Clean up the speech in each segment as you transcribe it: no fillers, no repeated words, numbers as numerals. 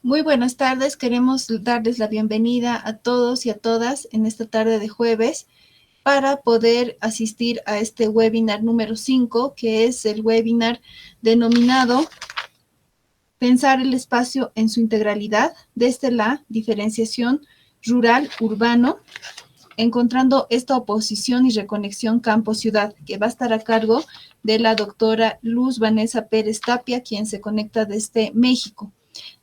Muy buenas tardes. Queremos darles la bienvenida a todos y a todas en esta tarde de jueves para poder asistir a este webinar número 5, que es el webinar denominado Pensar el espacio en su integralidad desde la diferenciación rural-urbano, encontrando esta oposición y reconexión campo-ciudad, que va a estar a cargo de la doctora Luz Vanessa Pérez Tapia, quien se conecta desde México.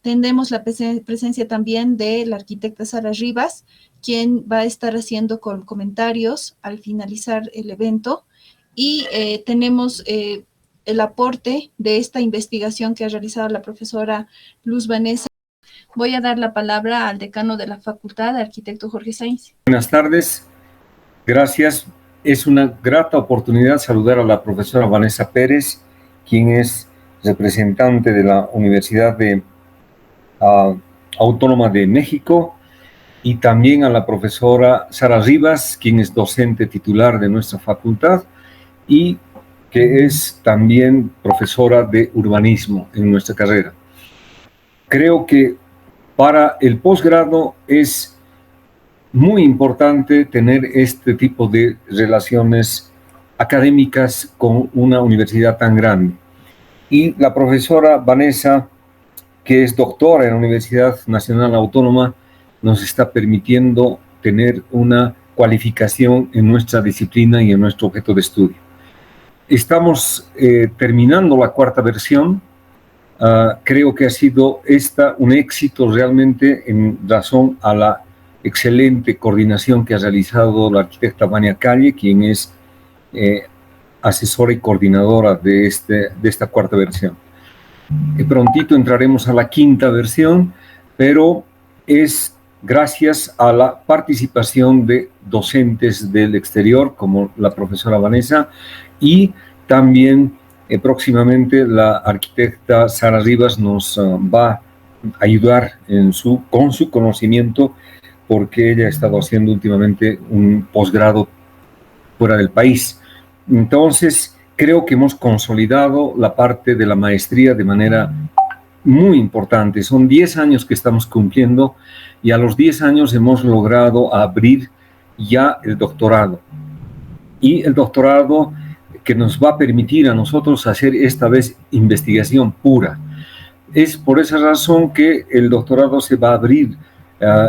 Tendremos la presencia también de la arquitecta Sara Rivas, quien va a estar haciendo comentarios al finalizar el evento. Y tenemos el aporte de esta investigación que ha realizado la profesora Luz Vanessa. Voy a dar la palabra al decano de la facultad, arquitecto Jorge Sainz. Buenas tardes, gracias. Es una grata oportunidad saludar a la profesora Vanessa Pérez, quien es representante de la Universidad Autónoma de México, y también a la profesora Sara Rivas, quien es docente titular de nuestra facultad y que es también profesora de urbanismo en nuestra carrera. Creo que para el posgrado es muy importante tener este tipo de relaciones académicas con una universidad tan grande. Y la profesora Vanessa, que es doctora en la Universidad Nacional Autónoma, nos está permitiendo tener una cualificación en nuestra disciplina y en nuestro objeto de estudio. Estamos terminando la cuarta versión. Creo que ha sido un éxito realmente en razón a la excelente coordinación que ha realizado la arquitecta Vania Calle, quien es asesora y coordinadora de esta cuarta versión. Prontito entraremos a la quinta versión, pero es gracias a la participación de docentes del exterior, como la profesora Vanessa, y también próximamente la arquitecta Sara Rivas nos va a ayudar con su conocimiento, porque ella ha estado haciendo últimamente un posgrado fuera del país. Entonces, creo que hemos consolidado la parte de la maestría de manera muy importante. Son 10 años que estamos cumpliendo y a los 10 años hemos logrado abrir ya el doctorado. Y el doctorado que nos va a permitir a nosotros hacer esta vez investigación pura. Es por esa razón que el doctorado se va a abrir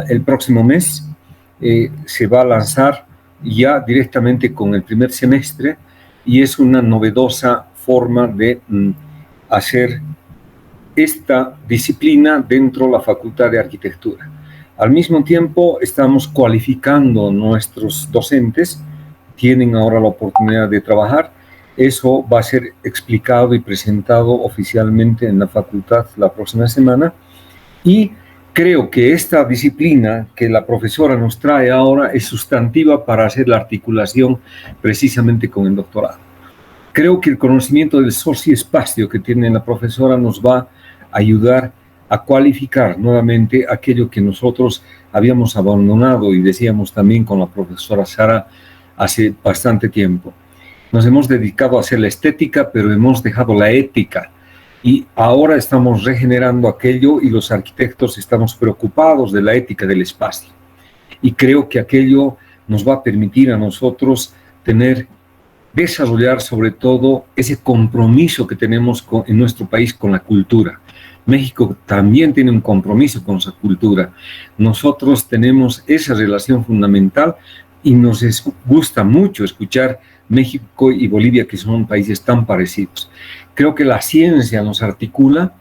el próximo mes. Se va a lanzar ya directamente con el primer semestre y es una novedosa forma de hacer esta disciplina dentro de la Facultad de Arquitectura. Al mismo tiempo, estamos cualificando nuestros docentes, tienen ahora la oportunidad de trabajar. Eso va a ser explicado y presentado oficialmente en la facultad la próxima semana. Y creo que esta disciplina que la profesora nos trae ahora es sustantiva para hacer la articulación precisamente con el doctorado. Creo que el conocimiento del socioespacio que tiene la profesora nos va a ayudar a cualificar nuevamente aquello que nosotros habíamos abandonado y decíamos también con la profesora Sara hace bastante tiempo. Nos hemos dedicado a hacer la estética, pero hemos dejado la ética. Y ahora estamos regenerando aquello y los arquitectos estamos preocupados de la ética del espacio. Y creo que aquello nos va a permitir a nosotros desarrollar sobre todo ese compromiso que tenemos en nuestro país con la cultura. México también tiene un compromiso con su cultura. Nosotros tenemos esa relación fundamental y nos gusta mucho escuchar México y Bolivia, que son países tan parecidos. Creo que la ciencia nos articula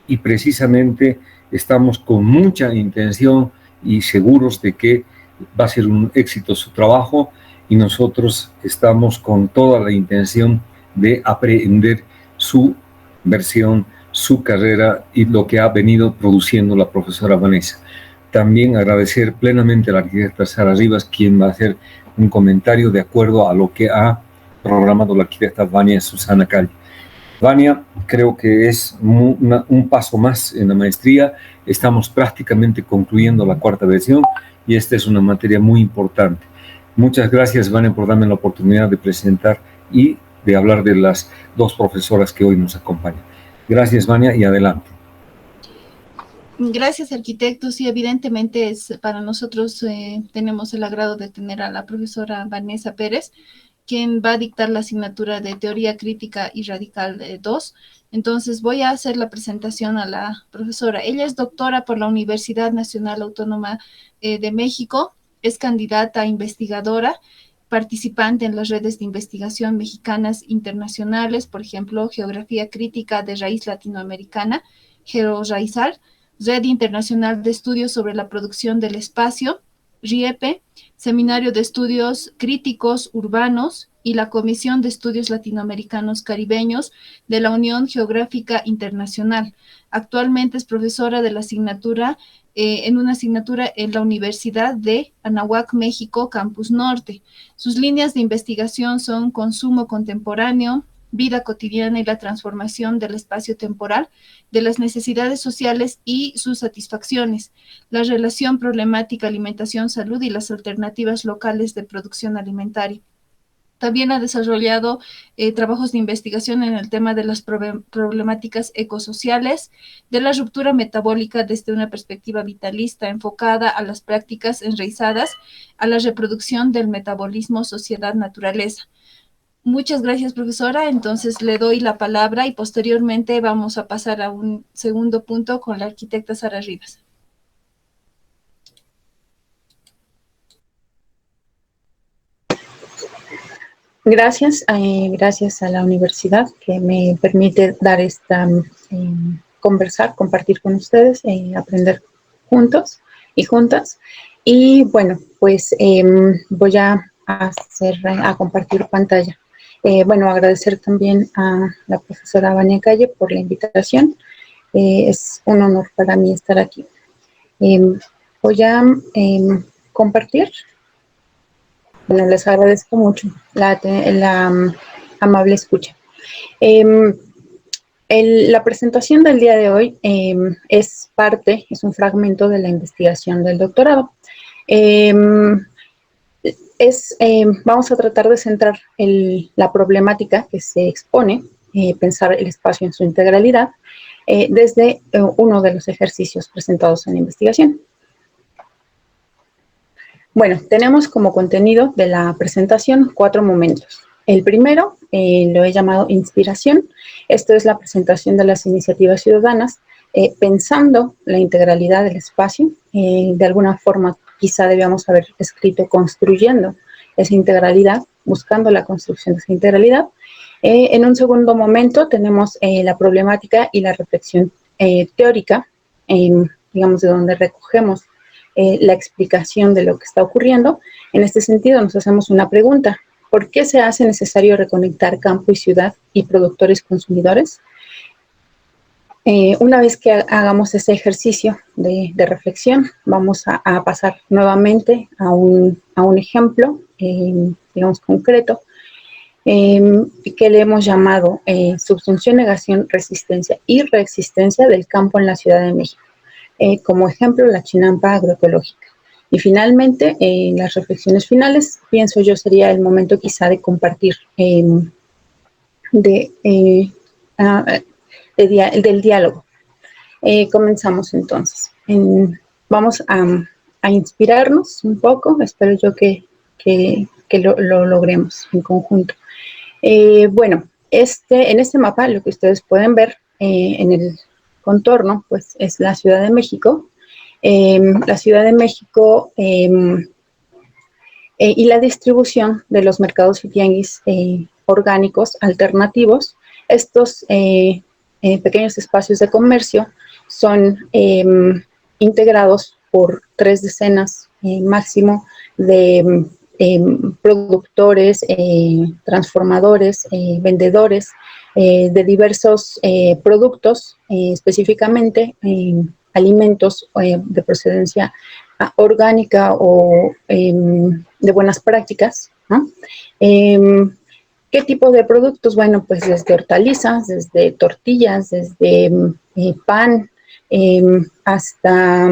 y precisamente estamos con mucha intención y seguros de que va a ser un éxito su trabajo y nosotros estamos con toda la intención de aprender su versión, su carrera y lo que ha venido produciendo la profesora Vanessa. También agradecer plenamente a la arquitecta Sara Rivas, quien va a hacer un comentario de acuerdo a lo que ha programado la arquitecta Vania Susana Calle. Vania, creo que es un paso más en la maestría. Estamos prácticamente concluyendo la cuarta versión y esta es una materia muy importante. Muchas gracias, Vania, por darme la oportunidad de presentar y de hablar de las dos profesoras que hoy nos acompañan. Gracias, Vania, y adelante. Gracias, arquitecto. Sí, evidentemente es para nosotros tenemos el agrado de tener a la profesora Vanessa Pérez, quien va a dictar la asignatura de Teoría Crítica y Radical 2. Entonces voy a hacer la presentación a la profesora. Ella es doctora por la Universidad Nacional Autónoma de México, es candidata a investigadora, participante en las redes de investigación mexicanas internacionales, por ejemplo, Geografía Crítica de Raíz Latinoamericana, GeoRaizal, Red Internacional de Estudios sobre la Producción del Espacio, RIEPE, Seminario de Estudios Críticos Urbanos y la Comisión de Estudios Latinoamericanos Caribeños de la Unión Geográfica Internacional. Actualmente es profesora de la asignatura en una asignatura en la Universidad de Anáhuac, México, Campus Norte. Sus líneas de investigación son consumo contemporáneo, vida cotidiana y la transformación del espacio temporal, de las necesidades sociales y sus satisfacciones, la relación problemática alimentación-salud y las alternativas locales de producción alimentaria. También ha desarrollado trabajos de investigación en el tema de las problemáticas ecosociales, de la ruptura metabólica desde una perspectiva vitalista enfocada a las prácticas enraizadas a la reproducción del metabolismo sociedad-naturaleza. Muchas gracias, profesora. Entonces le doy la palabra y posteriormente vamos a pasar a un segundo punto con la arquitecta Sara Rivas. Gracias, gracias a la universidad que me permite dar conversar, compartir con ustedes, aprender juntos y juntas. Y bueno, pues voy a compartir pantalla. Bueno, agradecer también a la profesora Vania Calle por la invitación. Es un honor para mí estar aquí. Voy a compartir. Bueno, les agradezco mucho la amable escucha. La presentación del día de hoy es un fragmento de la investigación del doctorado. Vamos a tratar de centrar la problemática que se expone, pensar el espacio en su integralidad, desde uno de los ejercicios presentados en la investigación. Bueno, tenemos como contenido de la presentación 4 momentos. El primero lo he llamado inspiración. Esto es la presentación de las iniciativas ciudadanas, pensando la integralidad del espacio. De alguna forma, quizá debíamos haber escrito construyendo esa integralidad, buscando la construcción de esa integralidad. En un segundo momento tenemos la problemática y la reflexión teórica, digamos, de donde recogemos la explicación de lo que está ocurriendo. En este sentido, nos hacemos una pregunta: ¿por qué se hace necesario reconectar campo y ciudad y productores consumidores? Una vez que hagamos ese ejercicio de reflexión, vamos a pasar nuevamente a un ejemplo, digamos, concreto, que le hemos llamado subsunción, negación, resistencia y reexistencia del campo en la Ciudad de México. Como ejemplo, la chinampa agroecológica. Y finalmente, las reflexiones finales, pienso yo, sería el momento quizá de compartir del diálogo. Comenzamos entonces. Vamos a inspirarnos un poco, espero yo que lo logremos en conjunto. Bueno, en este mapa lo que ustedes pueden ver en el contorno, pues es la Ciudad de México. La Ciudad de México y la distribución de los mercados y tianguis orgánicos alternativos. Estos pequeños espacios de comercio son integrados por 3 decenas máximo de productores, transformadores, vendedores de diversos productos, específicamente alimentos de procedencia orgánica o de buenas prácticas, ¿no? ¿Qué tipo de productos? Bueno, pues desde hortalizas, desde tortillas, desde pan, hasta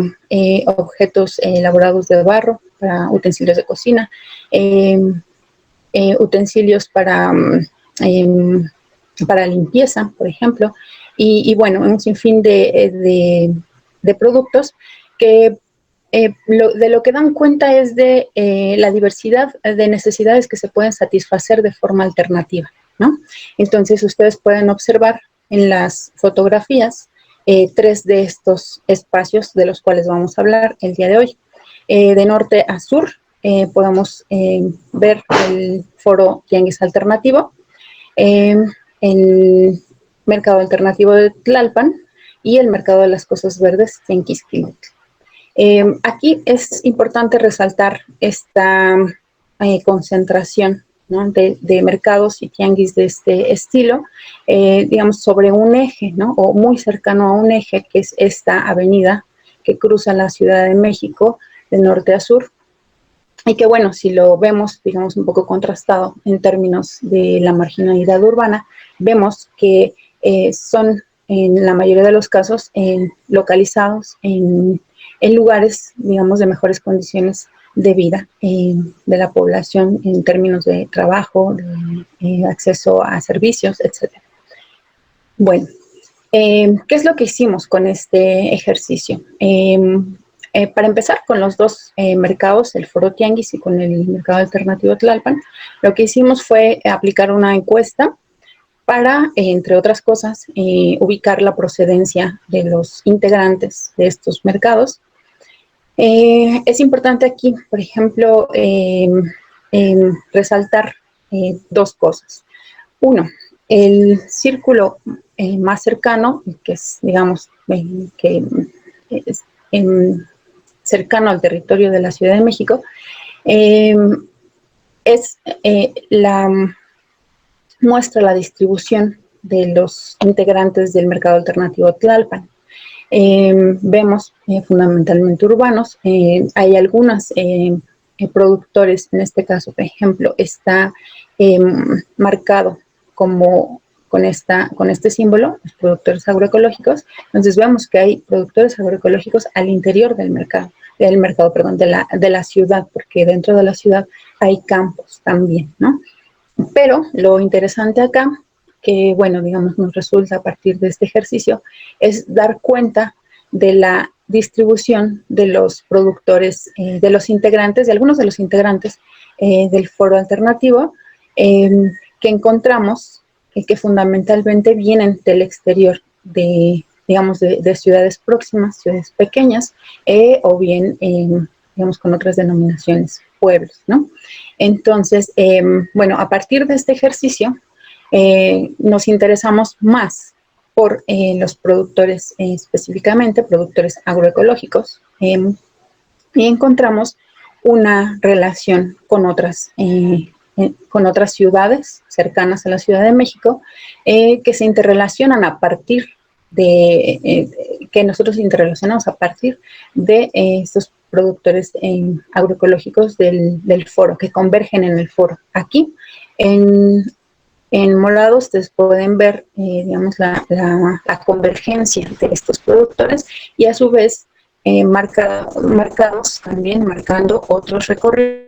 objetos elaborados de barro para utensilios de cocina, utensilios para limpieza, por ejemplo, y bueno, un sinfín de de productos que de lo que dan cuenta es de la diversidad de necesidades que se pueden satisfacer de forma alternativa, ¿no? Entonces, ustedes pueden observar en las fotografías 3 de estos espacios de los cuales vamos a hablar el día de hoy. De norte a sur podemos ver el foro Tianguis Alternativo, el mercado alternativo de Tlalpan y el mercado de las cosas verdes Tenquisquilitl. Aquí es importante resaltar esta concentración, ¿no?, de mercados y tianguis de este estilo, digamos, sobre un eje, ¿no?, o muy cercano a un eje, que es esta avenida que cruza la Ciudad de México de norte a sur, y que, bueno, si lo vemos, digamos, un poco contrastado en términos de la marginalidad urbana, vemos que son, en la mayoría de los casos, localizados en lugares, digamos, de mejores condiciones de vida de la población en términos de trabajo, de acceso a servicios, etc. Bueno, ¿qué es lo que hicimos con este ejercicio? Para empezar, con los dos mercados, el Foro Tianguis y con el mercado alternativo Tlalpan, lo que hicimos fue aplicar una encuesta para, entre otras cosas, ubicar la procedencia de los integrantes de estos mercados. Es importante aquí, por ejemplo, resaltar 2 cosas. Uno, el círculo más cercano, que es, digamos, que es cercano al territorio de la Ciudad de México, muestra la distribución de los integrantes del mercado alternativo Tlalpan. Vemos fundamentalmente urbanos, hay algunos productores, en este caso, por ejemplo, está marcado como con este símbolo, los productores agroecológicos. Entonces vemos que hay productores agroecológicos al interior del mercado, de la ciudad, porque dentro de la ciudad hay campos también, ¿no? Pero lo interesante acá, que, bueno, digamos, nos resulta a partir de este ejercicio, es dar cuenta de la distribución de los productores, de los integrantes, de algunos de los integrantes del foro alternativo, que encontramos que fundamentalmente vienen del exterior, digamos, de ciudades próximas, ciudades pequeñas, o bien, digamos, con otras denominaciones, pueblos, ¿no? Entonces, bueno, a partir de este ejercicio, nos interesamos más por los productores, específicamente productores agroecológicos, y encontramos una relación con otras ciudades cercanas a la Ciudad de México, que se interrelacionan a partir que nosotros interrelacionamos a partir de estos productores agroecológicos del foro, que convergen en el foro. Aquí, en morado, ustedes pueden ver, digamos, la convergencia de estos productores, y a su vez marcados también, marcando otros recorridos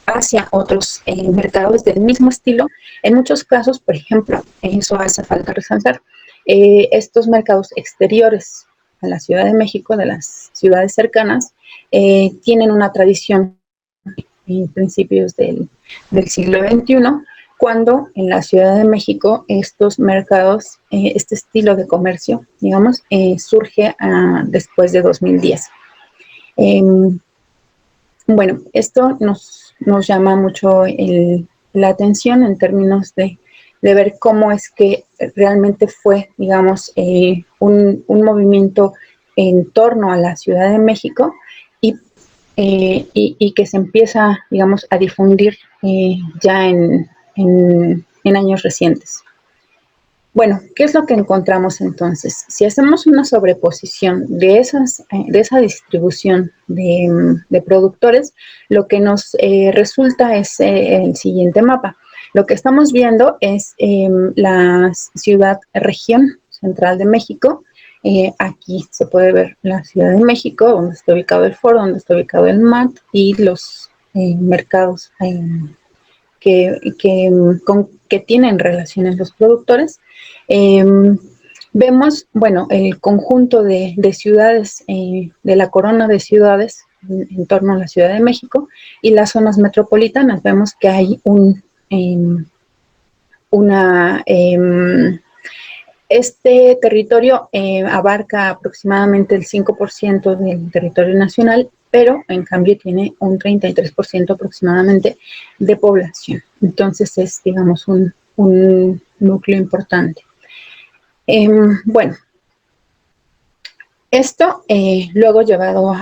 hacia otros mercados del mismo estilo. En muchos casos, por ejemplo, eso hace falta resaltar, estos mercados exteriores a la Ciudad de México, de las ciudades cercanas, tienen una tradición en principios del siglo XXI, cuando en la Ciudad de México estos mercados, este estilo de comercio, digamos, surge después de 2010. Bueno, esto nos llama mucho la atención en términos de ver cómo es que realmente fue, digamos, un movimiento en torno a la Ciudad de México, y que se empieza, digamos, a difundir ya en años recientes. Bueno, ¿qué es lo que encontramos entonces? Si hacemos una sobreposición de esa distribución de productores, lo que nos resulta es el siguiente mapa. Lo que estamos viendo es la ciudad-región central de México. Aquí se puede ver la Ciudad de México, donde está ubicado el foro, donde está ubicado el MAT, y los mercados que tienen relaciones los productores. Vemos, bueno, el conjunto de ciudades, de la corona de ciudades en torno a la Ciudad de México y las zonas metropolitanas. Vemos que hay este territorio abarca aproximadamente el 5% del territorio nacional, pero en cambio tiene un 33% aproximadamente de población. Entonces es, digamos, un núcleo importante. Bueno, esto luego llevado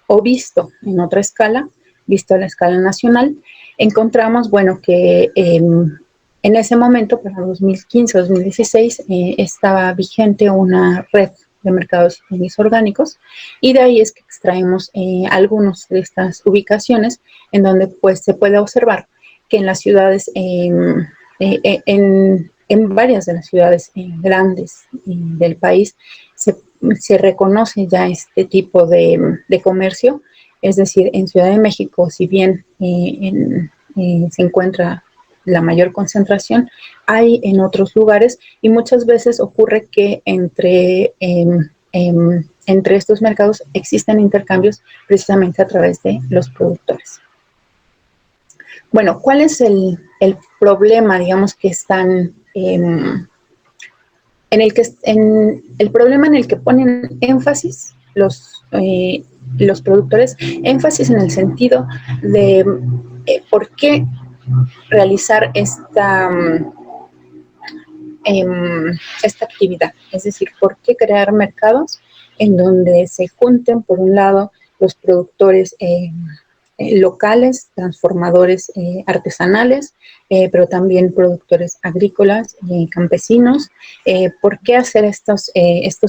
o visto en otra escala, visto a la escala nacional, encontramos, bueno, que en ese momento, para 2015-2016, estaba vigente una red de mercados orgánicos y de ahí es que extraemos algunas de estas ubicaciones en donde pues se puede observar que en las ciudades, en varias de las ciudades grandes del país se reconoce ya este tipo de comercio, es decir, en Ciudad de México, si bien se encuentra la mayor concentración, hay en otros lugares y muchas veces ocurre que entre estos mercados existen intercambios precisamente a través de los productores. Bueno, ¿cuál es el problema, digamos, que están el problema en el que ponen énfasis los productores, énfasis en el sentido de por qué realizar esta actividad, es decir, por qué crear mercados en donde se junten, por un lado, los productores locales, transformadores artesanales, pero también productores agrícolas y campesinos. ¿Por qué hacer estos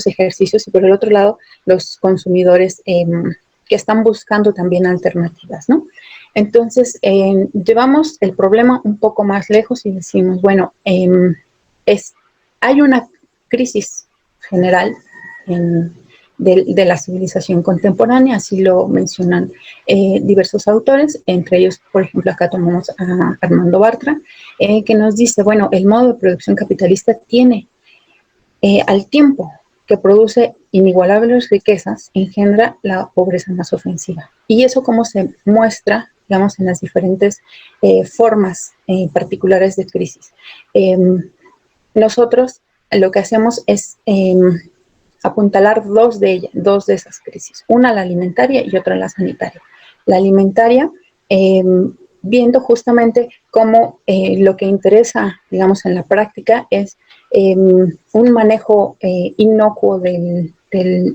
ejercicios? Y por el otro lado, los consumidores que están buscando también alternativas, ¿no? Entonces, llevamos el problema un poco más lejos y decimos, bueno, hay una crisis general de la civilización contemporánea, así lo mencionan diversos autores, entre ellos, por ejemplo, acá tomamos a Armando Bartra, que nos dice, bueno, el modo de producción capitalista tiene al tiempo que produce inigualables riquezas, engendra la pobreza más ofensiva. Y eso cómo se muestra, digamos, en las diferentes formas particulares de crisis. Nosotros lo que hacemos es apuntalar dos de esas crisis, una la alimentaria y otra la sanitaria. La alimentaria, viendo justamente cómo lo que interesa, digamos, en la práctica es un manejo inocuo de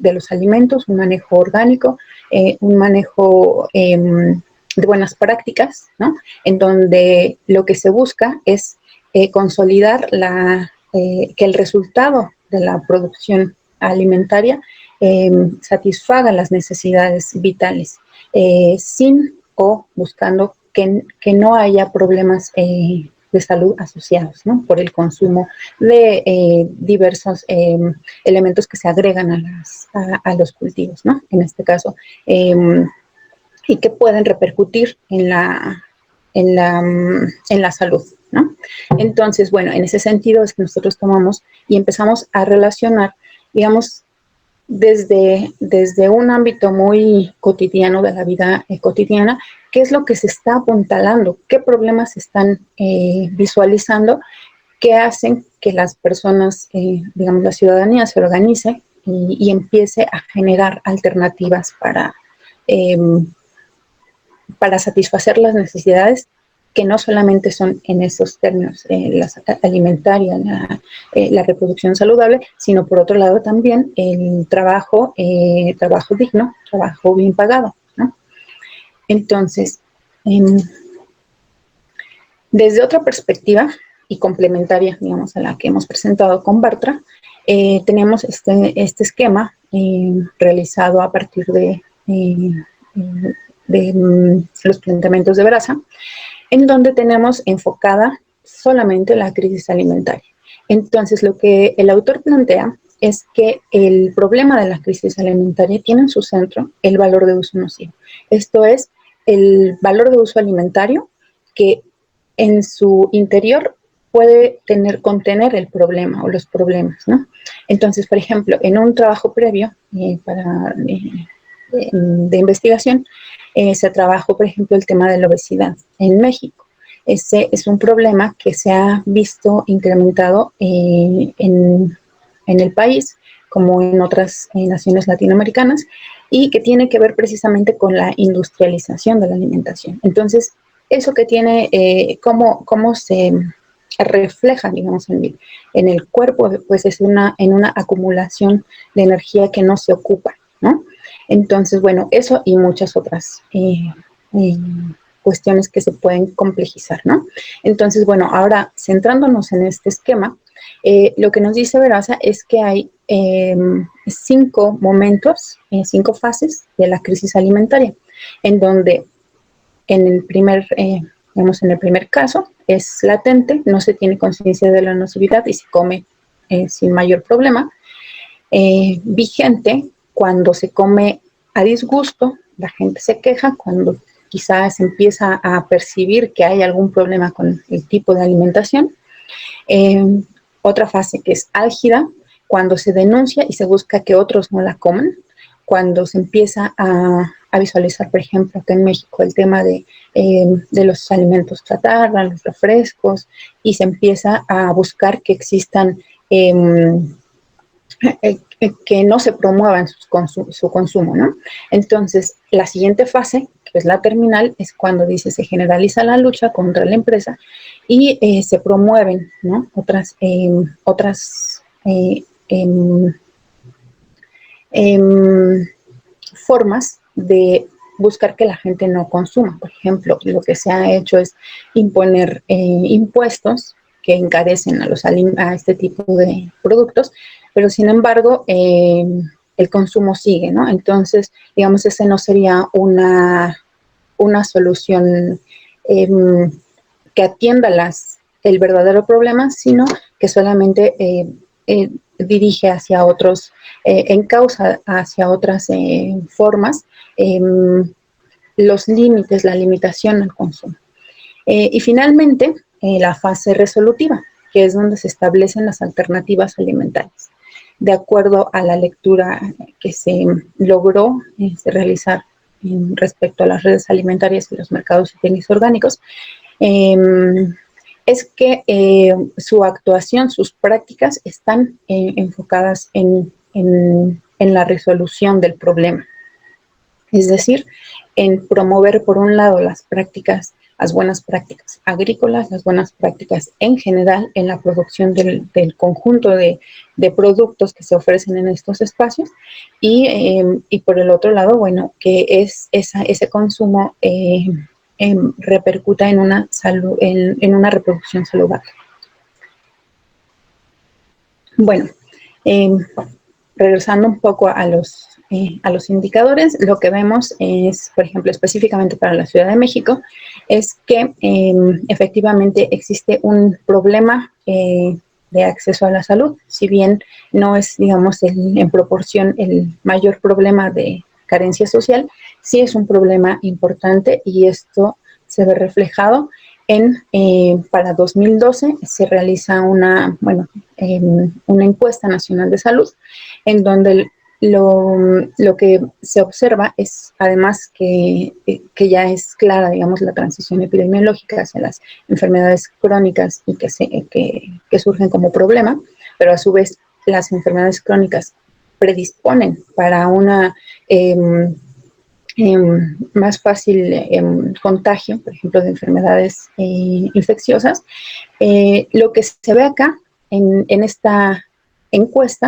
los alimentos, un manejo orgánico, un manejo de buenas prácticas, ¿no? En donde lo que se busca es consolidar que el resultado de la producción alimentaria satisfaga las necesidades vitales, sin o buscando que no haya problemas de salud asociados, ¿no? Por el consumo de diversos elementos que se agregan a los cultivos, ¿no? En este caso, y que pueden repercutir en la salud, ¿no? Entonces, bueno, en ese sentido es que nosotros tomamos y empezamos a relacionar, digamos, desde un ámbito muy cotidiano de la vida cotidiana, qué es lo que se está apuntalando, qué problemas se están visualizando, que hacen que las personas, digamos, la ciudadanía se organice y empiece a generar alternativas para satisfacer las necesidades que no solamente son en esos términos, la alimentaria, la reproducción saludable, sino por otro lado también el trabajo digno, trabajo bien pagado, ¿no? Entonces, desde otra perspectiva y complementaria, digamos, a la que hemos presentado con Bartra, tenemos este esquema realizado a partir de los planteamientos de Baraza, en donde tenemos enfocada solamente la crisis alimentaria. Entonces, lo que el autor plantea es que el problema de la crisis alimentaria tiene en su centro el valor de uso nocivo. Esto es, el valor de uso alimentario que en su interior puede contener el problema o los problemas, ¿no? Entonces, por ejemplo, en un trabajo previo de investigación, se trabajó, por ejemplo, el tema de la obesidad en México. Ese es un problema que se ha visto incrementado en el país, como en otras naciones latinoamericanas, y que tiene que ver precisamente con la industrialización de la alimentación. Entonces, eso que tiene, cómo se refleja, digamos, en el cuerpo, pues es en una acumulación de energía que no se ocupa, ¿no? Entonces, bueno, eso y muchas otras cuestiones que se pueden complejizar, ¿no? Entonces, bueno, ahora centrándonos en este esquema, lo que nos dice Veraza es que hay 5 momentos, 5 fases de la crisis alimentaria, en donde en el primer caso es latente, no se tiene conciencia de la nocividad y se come sin mayor problema. Vigente, cuando se come a disgusto, la gente se queja, cuando quizás empieza a percibir que hay algún problema con el tipo de alimentación. Otra fase que es álgida, cuando se denuncia y se busca que otros no la coman, cuando se empieza a visualizar, por ejemplo, acá en México el tema de los alimentos chatarra, los refrescos, y se empieza a buscar que existan, que no se promuevan su consumo, ¿no? Entonces, la siguiente fase, que es la terminal, es cuando dice se generaliza la lucha contra la empresa y se promueven, ¿no? Otras formas de buscar que la gente no consuma. Por ejemplo, lo que se ha hecho es imponer impuestos que encarecen a este tipo de productos, pero sin embargo el consumo sigue, ¿no? Entonces, digamos, ese no sería una solución que atienda el verdadero problema, sino que solamente dirige hacia otros, encausa hacia otras formas los límites, la limitación al consumo. Y finalmente, la fase resolutiva, que es donde se establecen las alternativas alimentarias. De acuerdo a la lectura que se logró realizar respecto a las redes alimentarias y los mercados higiénicos orgánicos, es que su actuación, sus prácticas están enfocadas en la resolución del problema. Es decir, en promover, por un lado, las buenas prácticas agrícolas, las buenas prácticas en general en la producción del conjunto de productos que se ofrecen en estos espacios y por el otro lado, bueno, que ese consumo repercuta en una reproducción saludable. Bueno, regresando un poco a los indicadores, lo que vemos es, por ejemplo, específicamente para la Ciudad de México, es que efectivamente existe un problema de acceso a la salud, si bien no es, digamos, en proporción el mayor problema de carencia social, sí es un problema importante y esto se ve reflejado para 2012 se realiza una encuesta nacional de salud en donde lo que se observa es, además que ya es clara, digamos, la transición epidemiológica hacia las enfermedades crónicas y que surgen como problema, pero a su vez las enfermedades crónicas predisponen para una más fácil contagio, por ejemplo, de enfermedades infecciosas. Lo que se ve acá en esta encuesta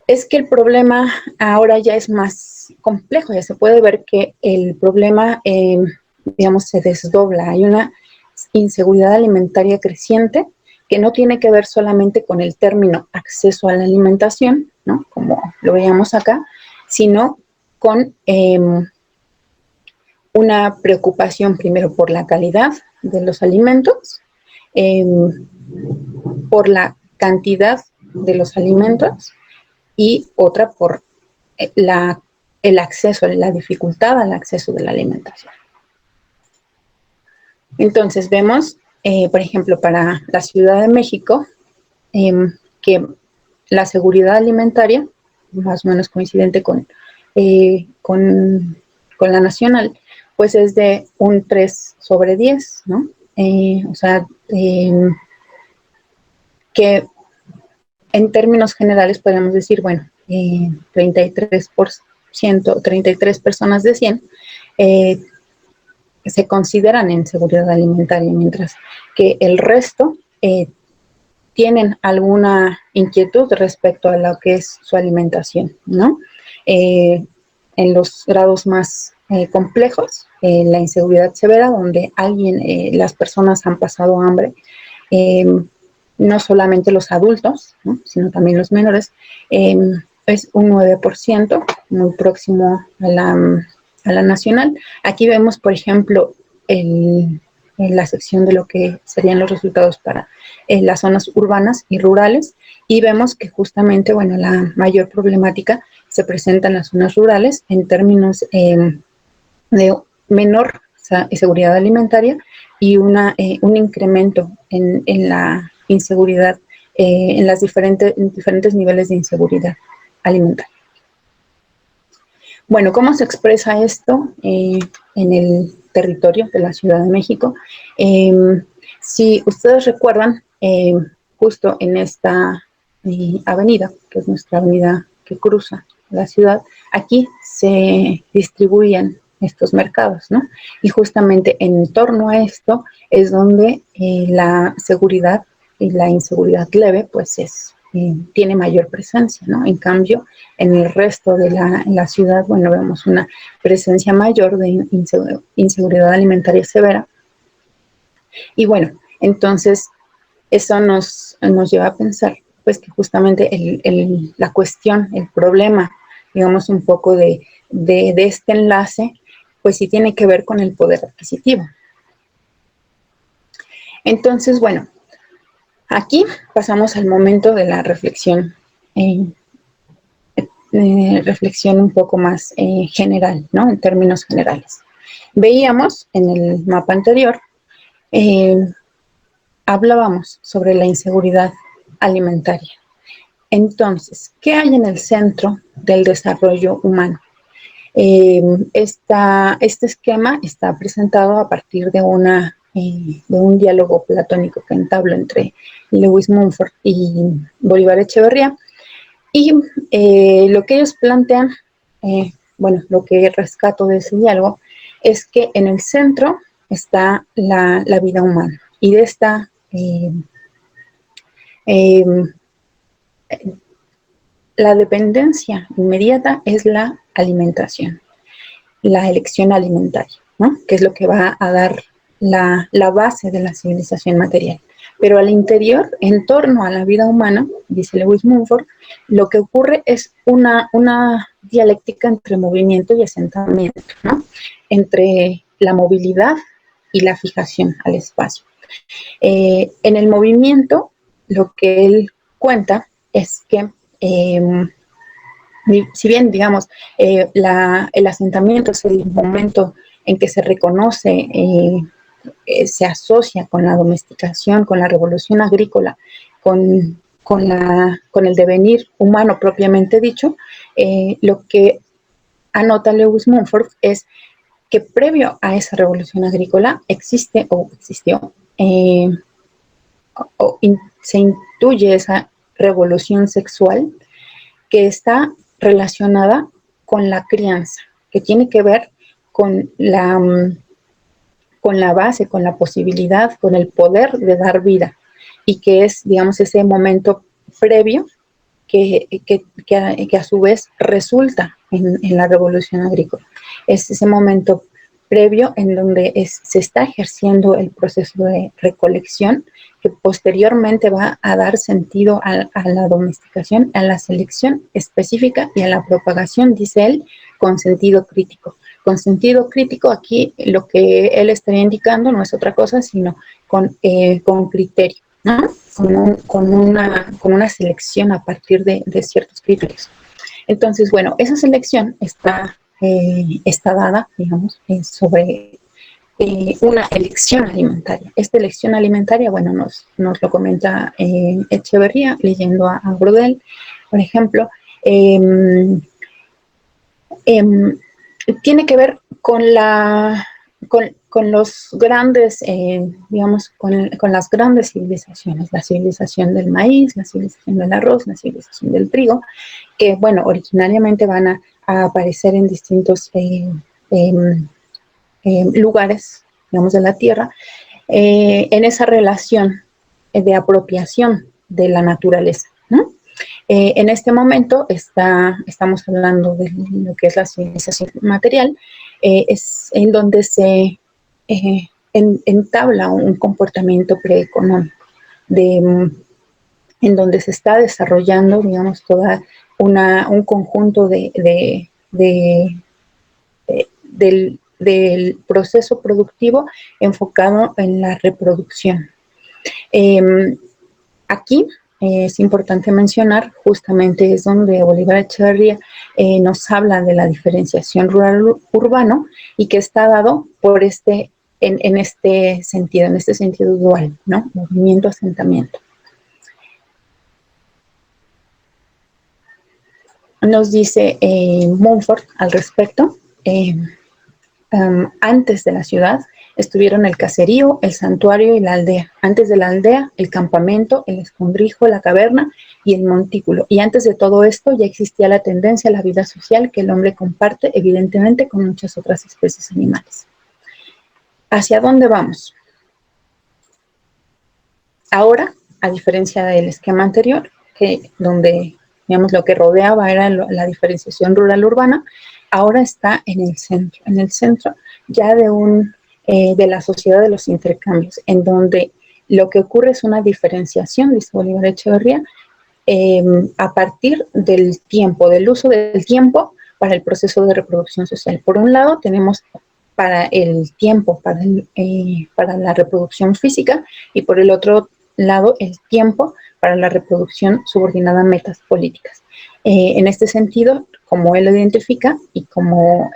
es que el problema ahora ya es más complejo, ya se puede ver que el problema, digamos, se desdobla. Hay una inseguridad alimentaria creciente que no tiene que ver solamente con el término acceso a la alimentación, ¿no? Como lo veíamos acá, sino con una preocupación primero por la calidad de los alimentos, por la cantidad de los alimentos y otra por el acceso, la dificultad al acceso de la alimentación. Entonces vemos por ejemplo, para la Ciudad de México, que la seguridad alimentaria, más o menos coincidente con la nacional, pues es de un 3/10, ¿no? O sea, que en términos generales podemos decir, bueno, 33%, 33 personas de 100 se consideran en seguridad alimentaria, mientras que el resto tienen alguna inquietud respecto a lo que es su alimentación, ¿no? En los grados más complejos, la inseguridad severa, donde las personas han pasado hambre, no solamente los adultos, ¿no?, sino también los menores, es un 9%, muy próximo a la nacional. Aquí vemos, por ejemplo, en la sección de lo que serían los resultados para las zonas urbanas y rurales, y vemos que justamente, bueno, la mayor problemática se presenta en las zonas rurales en términos de menor seguridad alimentaria y un incremento en la inseguridad, en diferentes niveles de inseguridad alimentaria. Bueno, ¿cómo se expresa esto en el territorio de la Ciudad de México? Si ustedes recuerdan, justo en esta avenida, que es nuestra avenida que cruza la ciudad, aquí se distribuyen estos mercados, ¿no? Y justamente en torno a esto es donde la seguridad y la inseguridad leve, pues tiene mayor presencia, ¿no? En cambio, en el resto de la ciudad, bueno, vemos una presencia mayor de inseguridad alimentaria severa. Y bueno, entonces eso nos lleva a pensar, pues, que justamente la cuestión, el problema, digamos, un poco de este enlace, pues sí tiene que ver con el poder adquisitivo. Entonces, bueno, aquí pasamos al momento de la reflexión, reflexión un poco más general, ¿no? En términos generales. Veíamos en el mapa anterior, hablábamos sobre la inseguridad alimentaria. Entonces, ¿qué hay en el centro del desarrollo humano? Este esquema está presentado a partir de un diálogo platónico que entabló entre Lewis Mumford y Bolívar Echeverría. Y lo que ellos plantean, bueno, lo que rescato de ese diálogo, es que en el centro está la vida humana. Y de esta la dependencia inmediata es la alimentación, la elección alimentaria, ¿no? Que es lo que va a dar la base de la civilización material. Pero al interior, en torno a la vida humana, dice Lewis Mumford, lo que ocurre es una dialéctica entre movimiento y asentamiento, ¿no? Entre la movilidad y la fijación al espacio. En el movimiento, lo que él cuenta es que si bien, digamos, el asentamiento es el momento en que se reconoce, se asocia con la domesticación, con la revolución agrícola, con el devenir humano propiamente dicho, lo que anota Lewis Mumford es que previo a esa revolución agrícola existe o existió, se intuye esa revolución sexual que está relacionada con la crianza, que tiene que ver con la base, con la posibilidad, con el poder de dar vida, y que es, digamos, ese momento previo que a su vez resulta en la revolución agrícola. Es ese momento previo en donde se está ejerciendo el proceso de recolección, que posteriormente va a dar sentido a la domesticación, a la selección específica y a la propagación, dice él, con sentido crítico. Con sentido crítico, aquí lo que él estaría indicando no es otra cosa, sino con criterio, ¿no? Con una selección a partir de ciertos criterios. Entonces, bueno, esa selección está dada, digamos, sobre una elección alimentaria. Esta elección alimentaria, bueno, nos lo comenta Echeverría, leyendo a Brodel, por ejemplo, tiene que ver con los grandes, digamos, con las grandes civilizaciones, la civilización del maíz, la civilización del arroz, la civilización del trigo, que, bueno, originariamente van a aparecer en distintos lugares, digamos, de la tierra, en esa relación de apropiación de la naturaleza, ¿no? En este momento estamos hablando de lo que es la civilización material, es en donde se entabla un comportamiento preeconómico, en donde se está desarrollando, digamos, toda un conjunto del proceso productivo enfocado en la reproducción. Aquí es importante mencionar, justamente es donde Bolívar Echeverría nos habla de la diferenciación rural-urbano y que está dado por en este sentido dual, ¿no? Movimiento-asentamiento. Nos dice Montfort al respecto, antes de la ciudad estuvieron el caserío, el santuario y la aldea. Antes de la aldea, el campamento, el escondrijo, la caverna y el montículo. Y antes de todo esto ya existía la tendencia a la vida social que el hombre comparte, evidentemente, con muchas otras especies animales. ¿Hacia dónde vamos? Ahora, a diferencia del esquema anterior, donde, digamos, lo que rodeaba era la diferenciación rural-urbana, ahora está en el centro ya de la sociedad de los intercambios, en donde lo que ocurre es una diferenciación, dice Bolívar Echeverría, a partir del tiempo, del uso del tiempo para el proceso de reproducción social. Por un lado, tenemos para el tiempo, para la reproducción física, y por el otro lado, el tiempo para la reproducción subordinada a metas políticas. En este sentido, como él lo identifica y como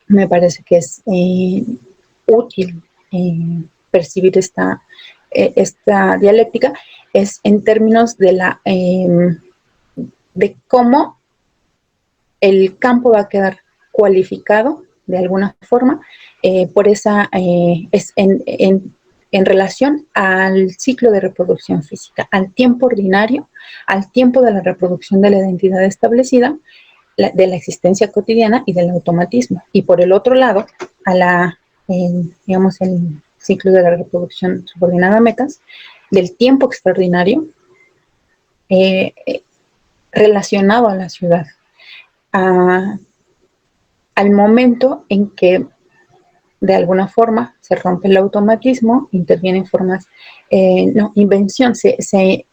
me parece que es útil percibir esta dialéctica, es en términos de cómo el campo va a quedar cualificado de alguna forma por en relación al ciclo de reproducción física, al tiempo ordinario, al tiempo de la reproducción de la identidad establecida, de la existencia cotidiana y del automatismo. Y por el otro lado, digamos, el ciclo de la reproducción subordinada a metas, del tiempo extraordinario relacionado a la ciudad, al momento en que de alguna forma se rompe el automatismo, intervienen formas, invención, se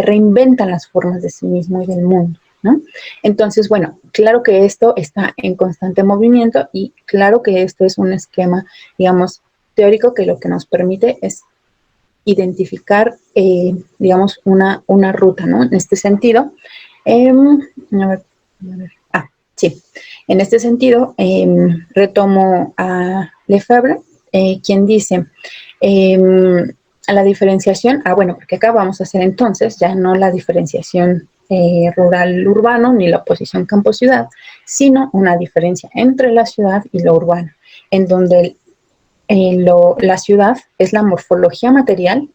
reinventan las formas de sí mismo y del mundo, ¿no? Entonces, bueno, claro que esto está en constante movimiento y claro que esto es un esquema, digamos, teórico que lo que nos permite es identificar, digamos, una ruta, ¿no? En este sentido, sí. En este sentido, retomo a Lefebvre, quien dice, a la diferenciación, bueno, porque acá vamos a hacer entonces ya no la diferenciación rural-urbano ni la oposición campo-ciudad, sino una diferencia entre la ciudad y lo urbano, en donde la ciudad es la morfología material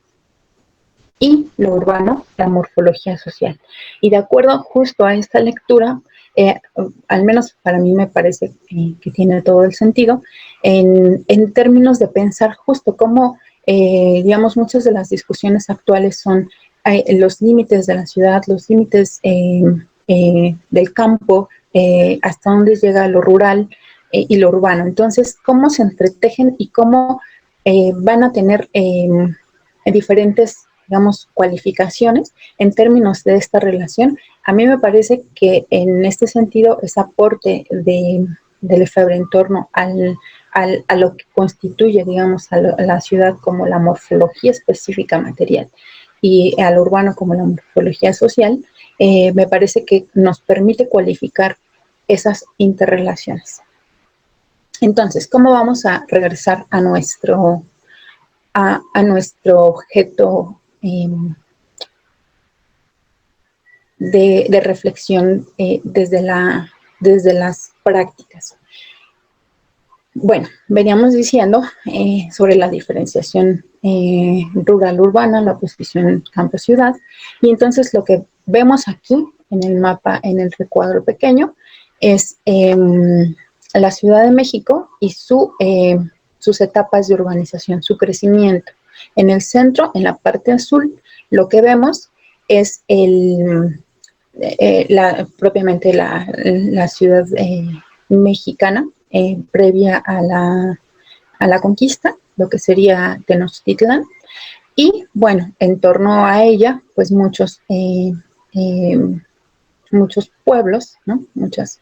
y lo urbano, la morfología social. Y de acuerdo justo a esta lectura, al menos para mí me parece que tiene todo el sentido, en términos de pensar justo cómo, digamos, muchas de las discusiones actuales son los límites de la ciudad, los límites del campo, hasta dónde llega lo rural y lo urbano. Entonces, cómo se entretejen y cómo van a tener diferentes, digamos, cualificaciones en términos de esta relación. A mí me parece que en este sentido ese aporte de Lefebvre en torno a lo que constituye, digamos, a la ciudad como la morfología específica material y al urbano como la morfología social, me parece que nos permite cualificar esas interrelaciones. Entonces, ¿cómo vamos a regresar a nuestro objeto de reflexión desde las prácticas? Bueno, veníamos diciendo sobre la diferenciación rural-urbana, la oposición campo-ciudad, y entonces lo que vemos aquí en el mapa, en el recuadro pequeño, es la Ciudad de México y sus etapas de urbanización, su crecimiento. En el centro, en la parte azul, lo que vemos es propiamente la ciudad mexicana, previa a la conquista, lo que sería Tenochtitlan, y bueno, en torno a ella, pues muchos pueblos, ¿no? Muchas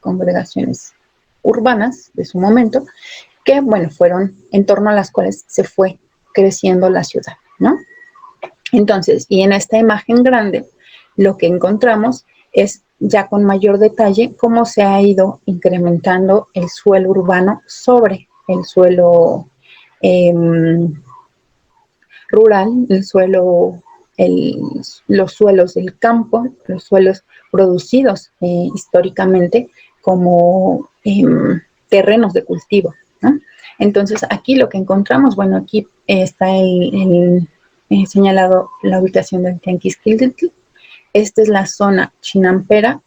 congregaciones urbanas de su momento, que bueno, fueron en torno a las cuales se fue creciendo la ciudad, ¿no? Entonces, y en esta imagen grande, lo que encontramos es ya con mayor detalle cómo se ha ido incrementando el suelo urbano sobre el suelo rural, los suelos del campo, los suelos producidos históricamente como terrenos de cultivo, ¿no? Entonces, aquí lo que encontramos, bueno, aquí está señalado la ubicación del Tenquisquiltli. Esta es la zona chinampera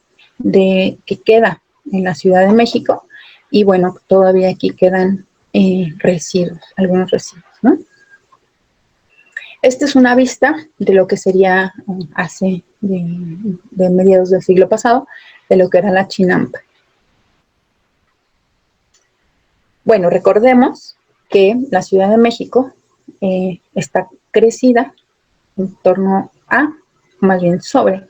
que queda en la Ciudad de México, y bueno, todavía aquí quedan residuos, algunos residuos, ¿no? Esta es una vista de lo que sería hace de mediados del siglo pasado, de lo que era la Chinampa. Bueno, recordemos que la Ciudad de México está crecida en torno a, más bien sobre,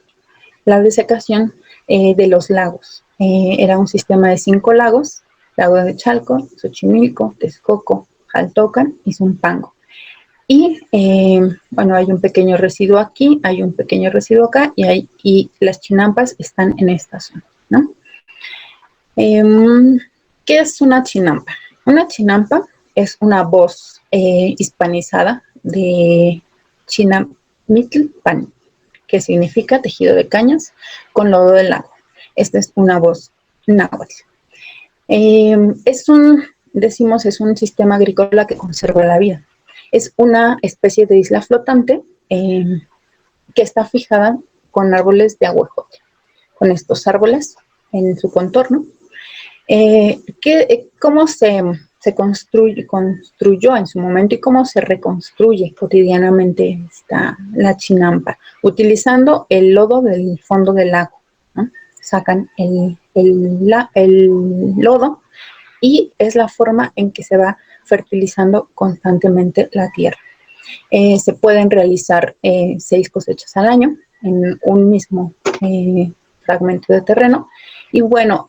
la desecación de los lagos. Era un sistema de 5 lagos: Lago de Chalco, Xochimilco, Texcoco, Jaltocan y Zumpango. Y bueno, hay un pequeño residuo aquí, hay un pequeño residuo acá, y las chinampas están en esta zona, ¿no? ¿Qué es una chinampa? Una chinampa es una voz hispanizada de Chinamitl-Pan, que significa tejido de cañas con lodo del lago. Esta es una voz náhuatl. Es un sistema agrícola que conserva la vida. Es una especie de isla flotante que está fijada con árboles de aguajote. Con estos árboles en su contorno, ¿cómo se construyó en su momento y cómo se reconstruye cotidianamente la chinampa? Utilizando el lodo del fondo del lago, ¿no? Sacan el lodo, y es la forma en que se va fertilizando constantemente la tierra. Se pueden realizar 6 cosechas al año en un mismo fragmento de terreno, y bueno,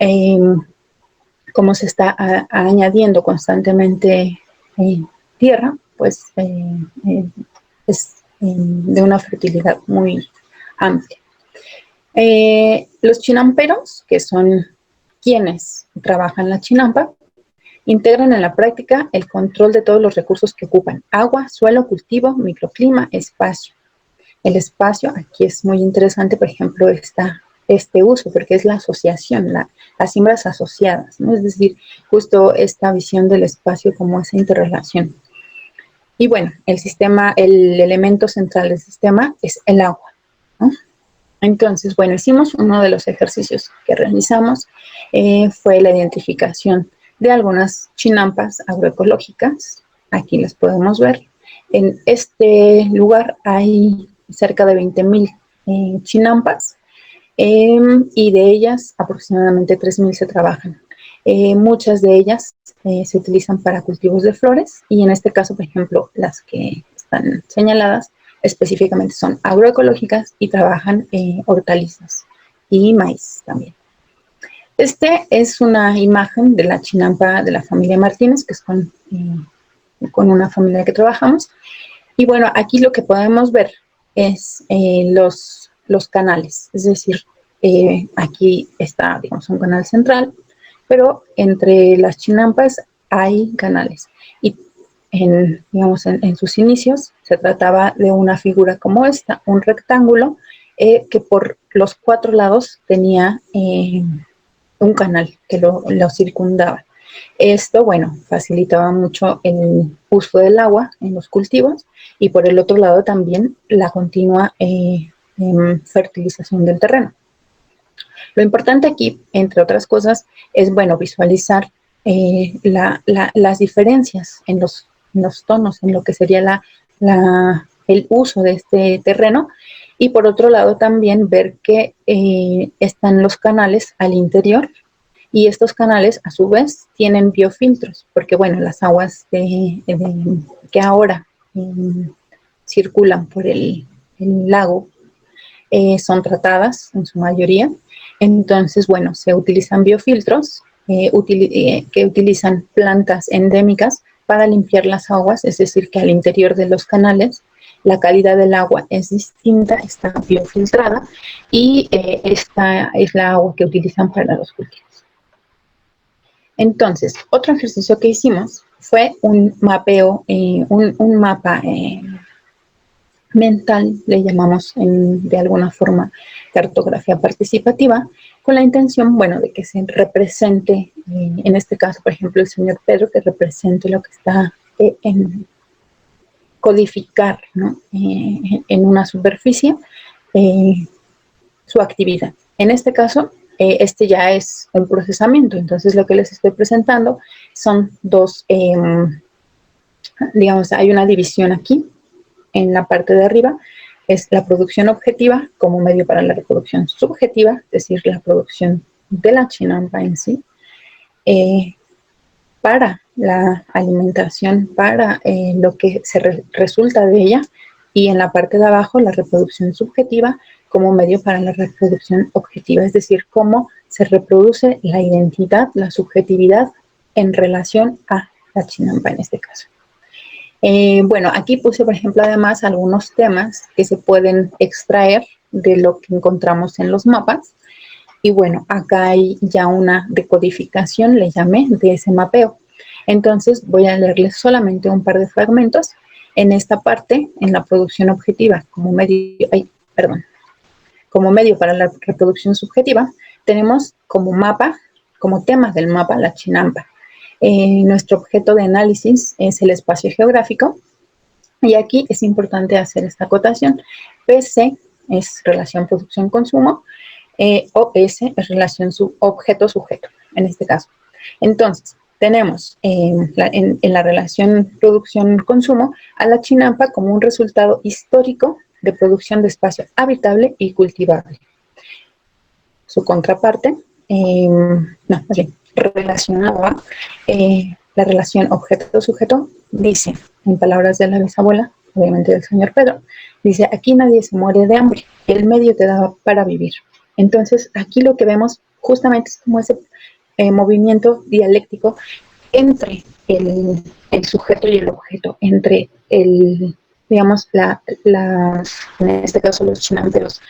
como se está añadiendo constantemente tierra, pues es de una fertilidad muy amplia. Los chinamperos, que son quienes trabajan la chinampa, integran en la práctica el control de todos los recursos que ocupan: agua, suelo, cultivo, microclima, espacio. El espacio, aquí es muy interesante, por ejemplo, este uso, porque es la asociación, las siembras asociadas, ¿no? Es decir, justo esta visión del espacio como esa interrelación. Y bueno, el elemento central del sistema es el agua, ¿no? Entonces, bueno, hicimos uno de los ejercicios que realizamos, fue la identificación de algunas chinampas agroecológicas. Aquí las podemos ver. En este lugar hay cerca de 20,000 chinampas, y de ellas aproximadamente 3,000 se trabajan. Muchas de ellas se utilizan para cultivos de flores, y en este caso, por ejemplo, las que están señaladas específicamente son agroecológicas y trabajan hortalizas y maíz también. Este es una imagen de la chinampa de la familia Martínez, que es con una familia que trabajamos. Y bueno, aquí lo que podemos ver es los canales, es decir, aquí está, digamos, un canal central, pero entre las chinampas hay canales. Y digamos, en sus inicios se trataba de una figura como esta, un rectángulo que por los 4 lados tenía un canal que lo circundaba. Esto, bueno, facilitaba mucho el uso del agua en los cultivos y por el otro lado también la continua fertilización del terreno. Lo importante aquí, entre otras cosas, es, bueno, visualizar las diferencias en los tonos, en lo que sería el uso de este terreno, y por otro lado también ver que están los canales al interior, y estos canales a su vez tienen biofiltros, porque bueno, las aguas que ahora circulan por el lago son tratadas en su mayoría. Entonces, bueno, se utilizan biofiltros que utilizan plantas endémicas para limpiar las aguas, es decir, que al interior de los canales la calidad del agua es distinta, está biofiltrada, y esta es la agua que utilizan para los cultivos. Entonces, otro ejercicio que hicimos fue un mapeo, un mapa mental, le llamamos de alguna forma cartografía participativa, con la intención, bueno, de que se represente, en este caso, por ejemplo, el señor Pedro, que represente lo que está en codificar, ¿no? En una superficie su actividad. En este caso, este ya es un procesamiento, entonces lo que les estoy presentando son dos, digamos, hay una división aquí, en la parte de arriba, es la producción objetiva como medio para la reproducción subjetiva, es decir, la producción de la chinampa en sí, para la alimentación, para lo que resulta de ella, y en la parte de abajo la reproducción subjetiva como medio para la reproducción objetiva, es decir, cómo se reproduce la identidad, la subjetividad en relación a la chinampa en este caso. Bueno, aquí puse, por ejemplo, además algunos temas que se pueden extraer de lo que encontramos en los mapas. Y bueno, acá hay ya una decodificación, le llamé, de ese mapeo. Entonces voy a leerles solamente un par de fragmentos. En esta parte, en la producción objetiva, como medio para la reproducción subjetiva, tenemos como mapa, como temas del mapa, la chinampa. Nuestro objeto de análisis es el espacio geográfico, y aquí es importante hacer esta acotación. PC es relación producción-consumo, OS es relación objeto-sujeto, en este caso. Entonces, tenemos en la relación producción-consumo a la chinampa como un resultado histórico de producción de espacio habitable y cultivable. Su contraparte, relacionado a la relación objeto-sujeto, dice, en palabras de la bisabuela, obviamente del señor Pedro, dice, aquí nadie se muere de hambre, el medio te da para vivir. Entonces, aquí lo que vemos justamente es como ese movimiento dialéctico entre el sujeto y el objeto, entre digamos, en este caso los chinamperos,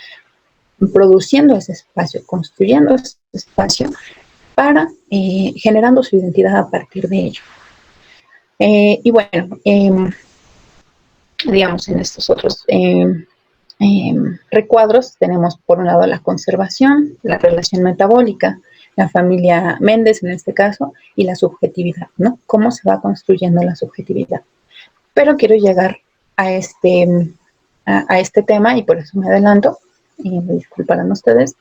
produciendo ese espacio, construyendo ese espacio, para generando su identidad a partir de ello. Y bueno, digamos, en estos otros recuadros tenemos por un lado la conservación, la relación metabólica, la familia Méndez en este caso, y la subjetividad, ¿no? Cómo se va construyendo la subjetividad. Pero quiero llegar a este tema, y por eso me adelanto, y me disculparán ustedes,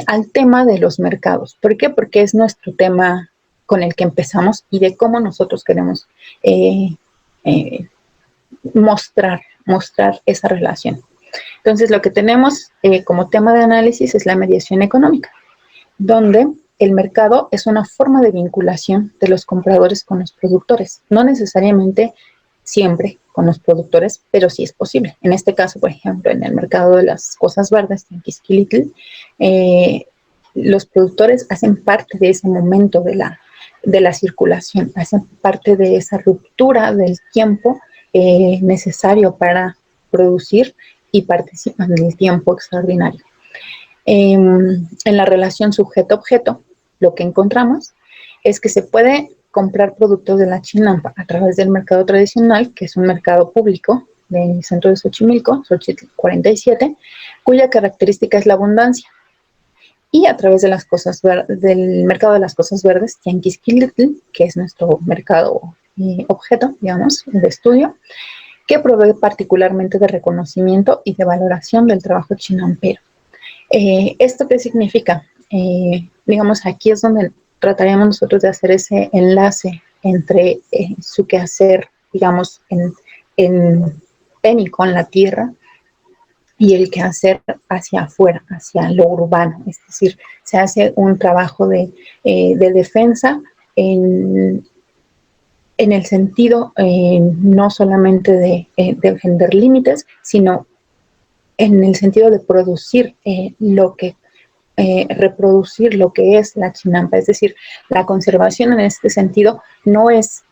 al tema de los mercados. ¿Por qué? Porque es nuestro tema con el que empezamos y de cómo nosotros queremos mostrar esa relación. Entonces, lo que tenemos como tema de análisis es la mediación económica, donde el mercado es una forma de vinculación de los compradores con los productores, no necesariamente siempre con los productores, pero sí es posible. En este caso, por ejemplo, en el mercado de las cosas verdes, en Quisquilitl, los productores hacen parte de ese momento de la circulación, hacen parte de esa ruptura del tiempo necesario para producir, y participan del tiempo extraordinario. En la relación sujeto-objeto, lo que encontramos es que se puede comprar productos de la Chinampa a través del mercado tradicional, que es un mercado público del centro de Xochimilco, Xochitl 47, cuya característica es la abundancia. Y a través de las cosas del mercado de las cosas verdes, Tianquisquilitl, que es nuestro mercado objeto, digamos, de estudio, que provee particularmente de reconocimiento y de valoración del trabajo chinampero. ¿Esto qué significa? Digamos, aquí es donde trataríamos nosotros de hacer ese enlace entre su quehacer, digamos, en y con la tierra, y el quehacer hacia afuera, hacia lo urbano. Es decir, se hace un trabajo de defensa en el sentido no solamente de defender límites, sino en el sentido de producir reproducir lo que es la Chinampa. Es decir, la conservación en este sentido no es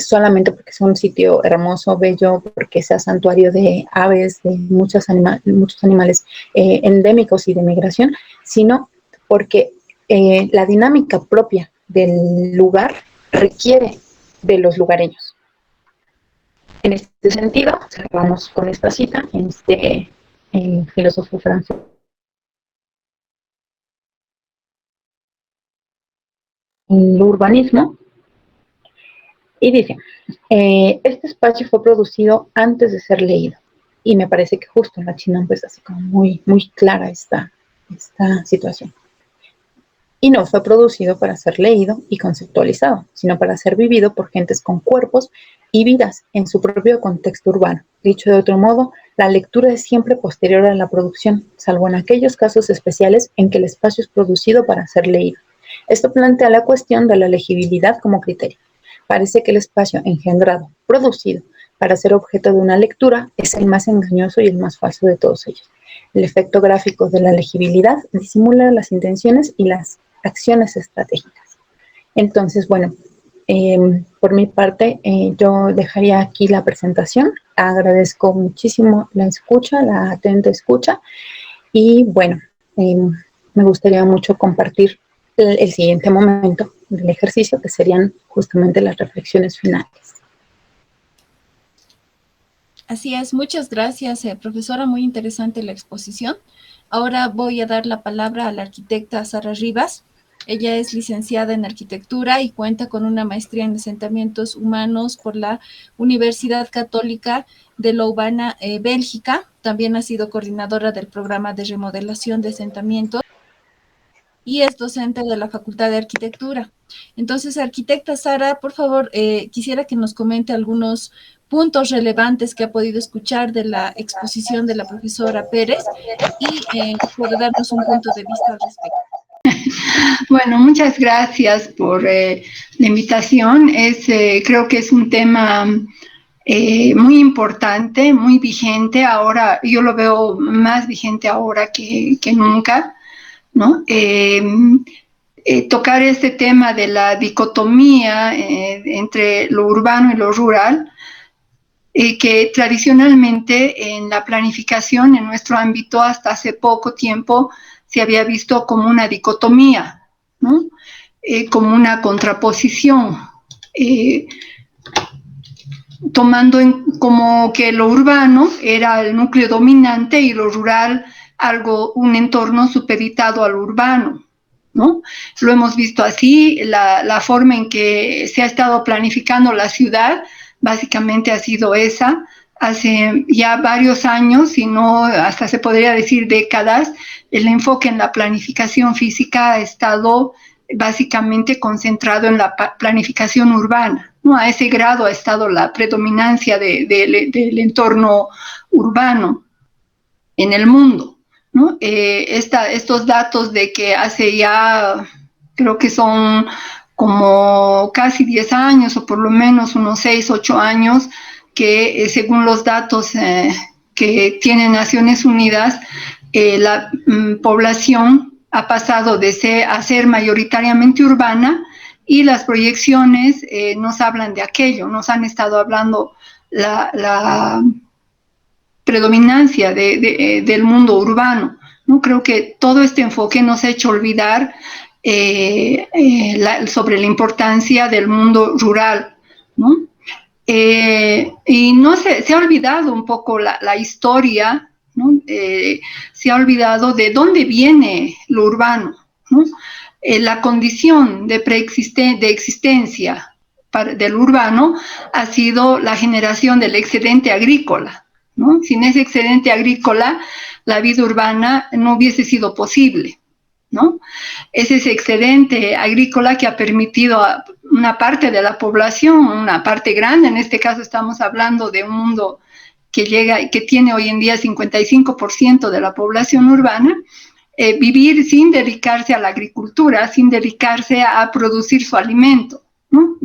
solamente porque sea un sitio hermoso, bello, porque sea santuario de aves, de muchos animales endémicos y de migración, sino porque la dinámica propia del lugar requiere de los lugareños. En este sentido, cerramos con esta cita en este filósofo francés. El urbanismo, y dice, este espacio fue producido antes de ser leído, y me parece que justo en la Chinampa es así como muy, muy clara esta situación. Y no fue producido para ser leído y conceptualizado, sino para ser vivido por gentes con cuerpos y vidas en su propio contexto urbano. Dicho de otro modo, la lectura es siempre posterior a la producción, salvo en aquellos casos especiales en que el espacio es producido para ser leído. Esto plantea la cuestión de la legibilidad como criterio. Parece que el espacio engendrado, producido, para ser objeto de una lectura es el más engañoso y el más falso de todos ellos. El efecto gráfico de la legibilidad disimula las intenciones y las acciones estratégicas. Entonces, bueno, por mi parte, yo dejaría aquí la presentación. Agradezco muchísimo la escucha, la atenta escucha, y bueno, me gustaría mucho compartir el siguiente momento del ejercicio, que serían justamente las reflexiones finales. Así es, muchas gracias, profesora, muy interesante la exposición. Ahora voy a dar la palabra a la arquitecta Sara Rivas. Ella es licenciada en arquitectura y cuenta con una maestría en asentamientos humanos por la Universidad Católica de Loubana, Bélgica. También ha sido coordinadora del programa de remodelación de asentamientos y es docente de la Facultad de Arquitectura. Entonces, arquitecta Sara, por favor, quisiera que nos comente algunos puntos relevantes que ha podido escuchar de la exposición de la profesora Pérez y puede darnos un punto de vista al respecto. Bueno, muchas gracias por la invitación. Creo que es un tema muy importante, muy vigente. Ahora, yo lo veo más vigente ahora que nunca, ¿no? Tocar este tema de la dicotomía entre lo urbano y lo rural, que tradicionalmente en la planificación en nuestro ámbito hasta hace poco tiempo se había visto como una dicotomía, ¿no? Como una contraposición, tomando como que lo urbano era el núcleo dominante y lo rural un entorno supeditado al urbano, ¿no? Lo hemos visto así, la forma en que se ha estado planificando la ciudad básicamente ha sido esa. Hace ya varios años, si no hasta se podría decir décadas, el enfoque en la planificación física ha estado básicamente concentrado en la planificación urbana, ¿no? A ese grado ha estado la predominancia del entorno urbano en el mundo, ¿no? Estos datos de que hace ya, creo que son como casi 10 años o por lo menos unos 6, 8 años, que según los datos que tiene Naciones Unidas, la población ha pasado a ser mayoritariamente urbana, y las proyecciones nos hablan de aquello, nos han estado hablando la predominancia del mundo urbano, ¿no? Creo que todo este enfoque nos ha hecho olvidar sobre la importancia del mundo rural, ¿no? Y no se ha olvidado un poco la historia, ¿no? Se ha olvidado de dónde viene lo urbano, ¿no? La condición de existencia del urbano ha sido la generación del excedente agrícola, ¿no? Sin ese excedente agrícola, la vida urbana no hubiese sido posible, ¿no? Es ese excedente agrícola que ha permitido a una parte de la población, una parte grande, en este caso estamos hablando de un mundo que tiene hoy en día 55% de la población urbana, vivir sin dedicarse a la agricultura, sin dedicarse a producir su alimento, ¿no?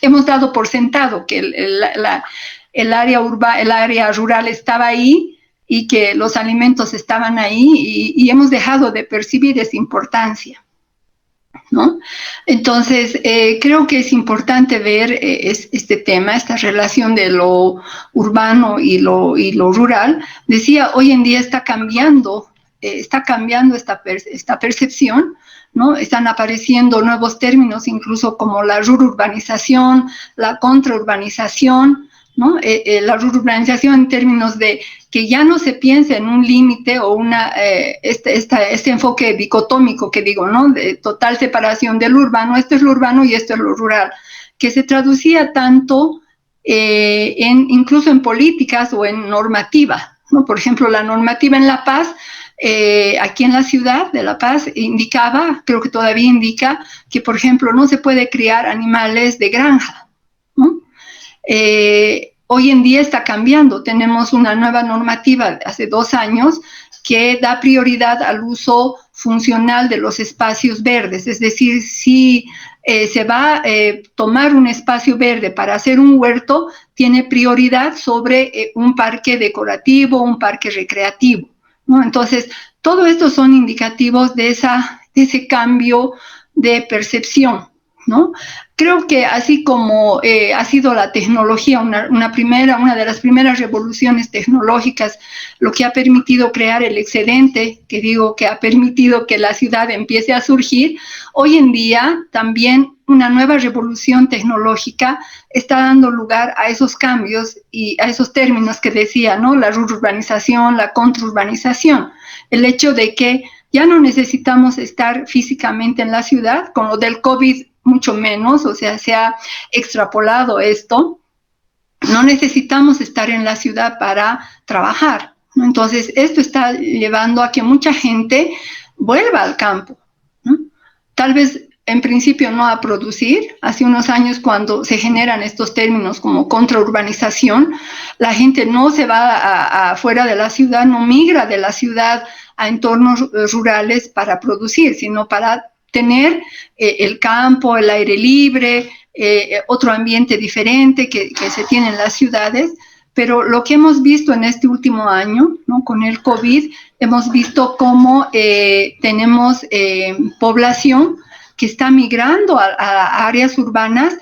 Hemos dado por sentado que el área rural estaba ahí, y que los alimentos estaban ahí, y hemos dejado de percibir esa importancia, ¿no? Entonces, creo que es importante ver este tema, esta relación de lo urbano y lo rural. Decía, hoy en día está cambiando esta percepción, ¿no? Están apareciendo nuevos términos, incluso como la rururbanización, la contraurbanización, ¿no? La rururbanización en términos de que ya no se piensa en un límite o este enfoque dicotómico que digo, ¿no? De total separación del urbano, esto es lo urbano y esto es lo rural, que se traducía tanto incluso en políticas o en normativa, ¿no? Por ejemplo, la normativa en La Paz, aquí en la ciudad de La Paz indicaba, creo que todavía indica, que por ejemplo no se puede criar animales de granja, ¿no? Hoy en día está cambiando, tenemos una nueva normativa hace 2 años que da prioridad al uso funcional de los espacios verdes, es decir, si se va a tomar un espacio verde para hacer un huerto, tiene prioridad sobre un parque decorativo, un parque recreativo, ¿no? Entonces, todo esto son indicativos de ese cambio de percepción, ¿no? Creo que así como ha sido la tecnología una de las primeras revoluciones tecnológicas, lo que ha permitido crear el excedente, que digo que ha permitido que la ciudad empiece a surgir, hoy en día también una nueva revolución tecnológica está dando lugar a esos cambios y a esos términos que decía, ¿no? La rururbanización, la contraurbanización, el hecho de que ya no necesitamos estar físicamente en la ciudad, con lo del COVID mucho menos, o sea, se ha extrapolado esto, no necesitamos estar en la ciudad para trabajar, ¿no? Entonces, esto está llevando a que mucha gente vuelva al campo, ¿no? Tal vez en principio no a producir. Hace unos años, cuando se generan estos términos como contraurbanización, la gente no se va afuera de la ciudad, no migra de la ciudad a entornos rurales para producir, sino para tener el campo, el aire libre, otro ambiente diferente que se tiene en las ciudades. Pero lo que hemos visto en este último año, ¿no? Con el COVID, hemos visto cómo tenemos población que está migrando a áreas urbanas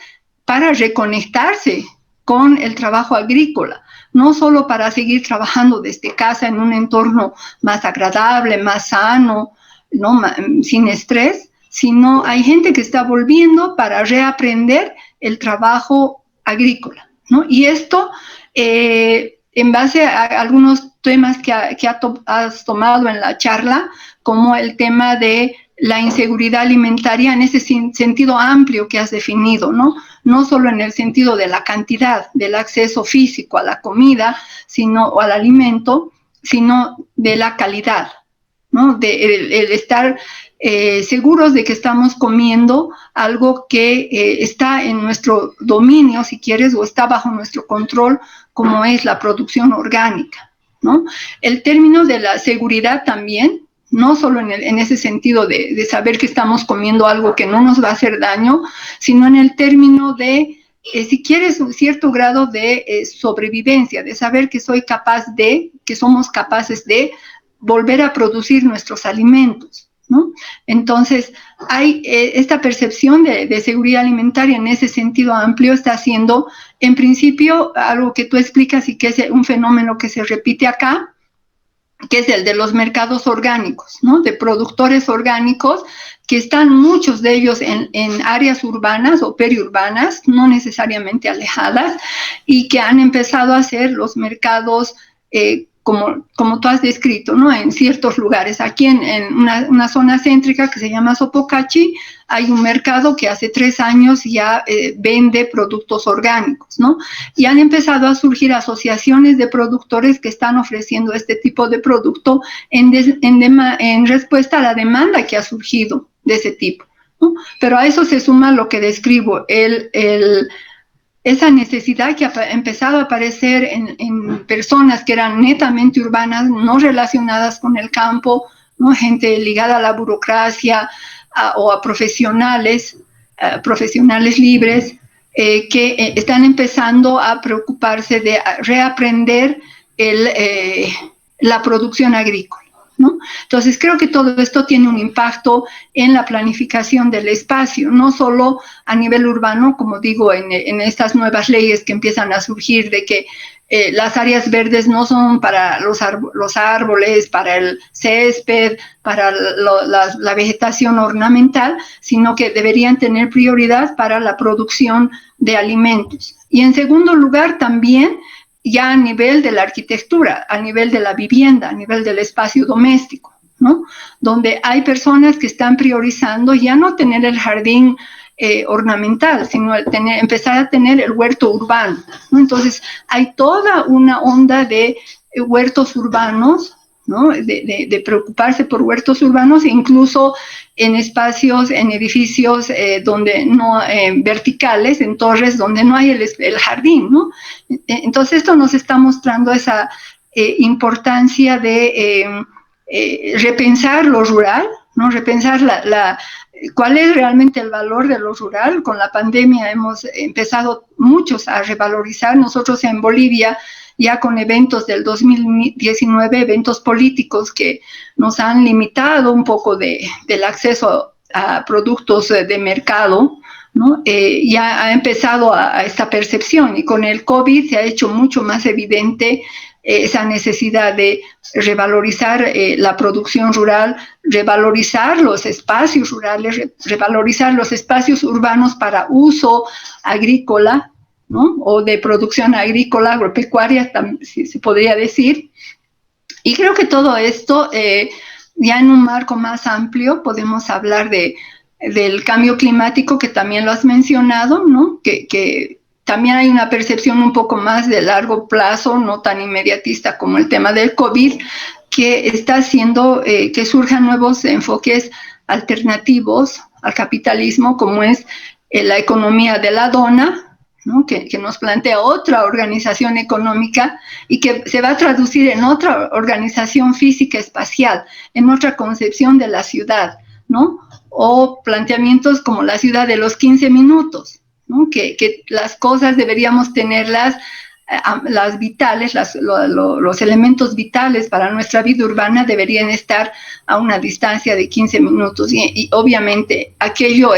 para reconectarse con el trabajo agrícola, no solo para seguir trabajando desde casa en un entorno más agradable, más sano, ¿no? Sin estrés, sino hay gente que está volviendo para reaprender el trabajo agrícola, ¿no? Y esto, en base a algunos temas que has tomado en la charla, como el tema de la inseguridad alimentaria en ese sentido amplio que has definido, ¿no? No solo en el sentido de la cantidad, del acceso físico a la comida, o al alimento, sino de la calidad, ¿no? El estar seguros de que estamos comiendo algo que está en nuestro dominio, si quieres, o está bajo nuestro control, como es la producción orgánica, ¿no? El término de la seguridad también, no solo en ese sentido de saber que estamos comiendo algo que no nos va a hacer daño, sino en el término de, si quieres, un cierto grado de sobrevivencia, de saber que que somos capaces de volver a producir nuestros alimentos, ¿no? Entonces, hay esta percepción de seguridad alimentaria en ese sentido amplio está siendo, en principio, algo que tú explicas y que es un fenómeno que se repite acá, que es el de los mercados orgánicos, ¿no? De productores orgánicos, que están muchos de ellos en áreas urbanas o periurbanas, no necesariamente alejadas, y que han empezado a hacer los mercados como tú has descrito, ¿no? En ciertos lugares. Aquí en una zona céntrica que se llama Sopocachi, hay un mercado que hace 3 años ya vende productos orgánicos, ¿no? Y han empezado a surgir asociaciones de productores que están ofreciendo este tipo de producto en respuesta a la demanda que ha surgido de ese tipo, ¿no? Pero a eso se suma lo que describo, esa necesidad que ha empezado a aparecer en personas que eran netamente urbanas, no relacionadas con el campo, ¿no? Gente ligada a la burocracia o a profesionales libres, que están empezando a preocuparse de reaprender la producción agrícola, ¿no? Entonces, creo que todo esto tiene un impacto en la planificación del espacio, no solo a nivel urbano, como digo, en estas nuevas leyes que empiezan a surgir de que las áreas verdes no son para los árboles, para el césped, para la vegetación ornamental, sino que deberían tener prioridad para la producción de alimentos. Y en segundo lugar, también ya a nivel de la arquitectura, a nivel de la vivienda, a nivel del espacio doméstico, ¿no? Donde hay personas que están priorizando ya no tener el jardín ornamental, sino empezar a tener el huerto urbano, ¿no? Entonces, hay toda una onda de huertos urbanos, ¿no? De preocuparse por huertos urbanos, incluso en espacios, en edificios donde no, verticales, en torres donde no hay el jardín, ¿no? Entonces esto nos está mostrando esa importancia de repensar lo rural, ¿no? Repensar cuál es realmente el valor de lo rural. Con la pandemia hemos empezado muchos a revalorizar. Nosotros en Bolivia, ya con eventos del 2019, eventos políticos que nos han limitado un poco del acceso a productos de mercado, ¿no? Ya ha empezado a esta percepción, y con el COVID se ha hecho mucho más evidente esa necesidad de revalorizar la producción rural, revalorizar los espacios rurales, revalorizar los espacios urbanos para uso agrícola, ¿no? O de producción agrícola, agropecuaria, si se podría decir. Y creo que todo esto, ya en un marco más amplio, podemos hablar del cambio climático, que también lo has mencionado, ¿no? Que también hay una percepción un poco más de largo plazo, no tan inmediatista como el tema del COVID, que está haciendo que surjan nuevos enfoques alternativos al capitalismo, como es la economía de la dona, ¿no? Que nos plantea otra organización económica y que se va a traducir en otra organización física espacial, en otra concepción de la ciudad, ¿no? O planteamientos como la ciudad de los 15 minutos, ¿no? Que las cosas deberíamos tenerlas, las vitales, los elementos vitales para nuestra vida urbana deberían estar a una distancia de 15 minutos. Y obviamente aquello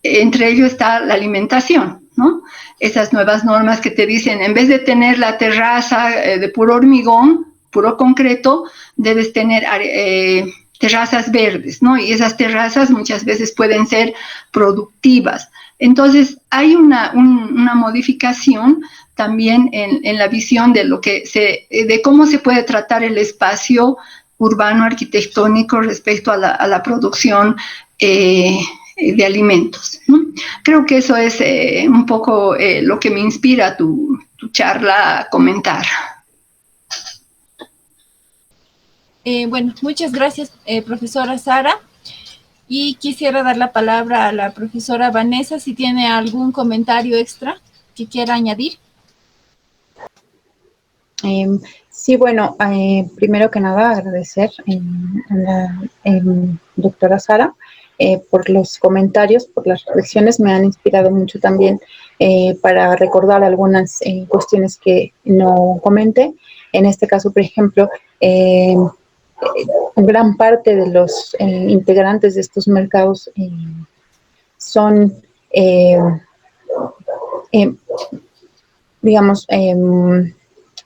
entre ellos está la alimentación, ¿no? Esas nuevas normas que te dicen, en vez de tener la terraza de puro hormigón, puro concreto, debes tener terrazas verdes, ¿no? Y esas terrazas muchas veces pueden ser productivas. Entonces, hay una modificación también en la visión de cómo se puede tratar el espacio urbano arquitectónico respecto a la producción de alimentos, ¿no? Creo que eso es un poco lo que me inspira tu charla a comentar. Bueno, muchas gracias, profesora Sara. Y quisiera dar la palabra a la profesora Vanessa, si tiene algún comentario extra que quiera añadir. Sí, bueno, primero que nada agradecer a la doctora Sara por los comentarios, por las reflexiones. Me han inspirado mucho también para recordar algunas cuestiones que no comenté. En este caso, por ejemplo, gran parte de los integrantes de estos mercados son, digamos,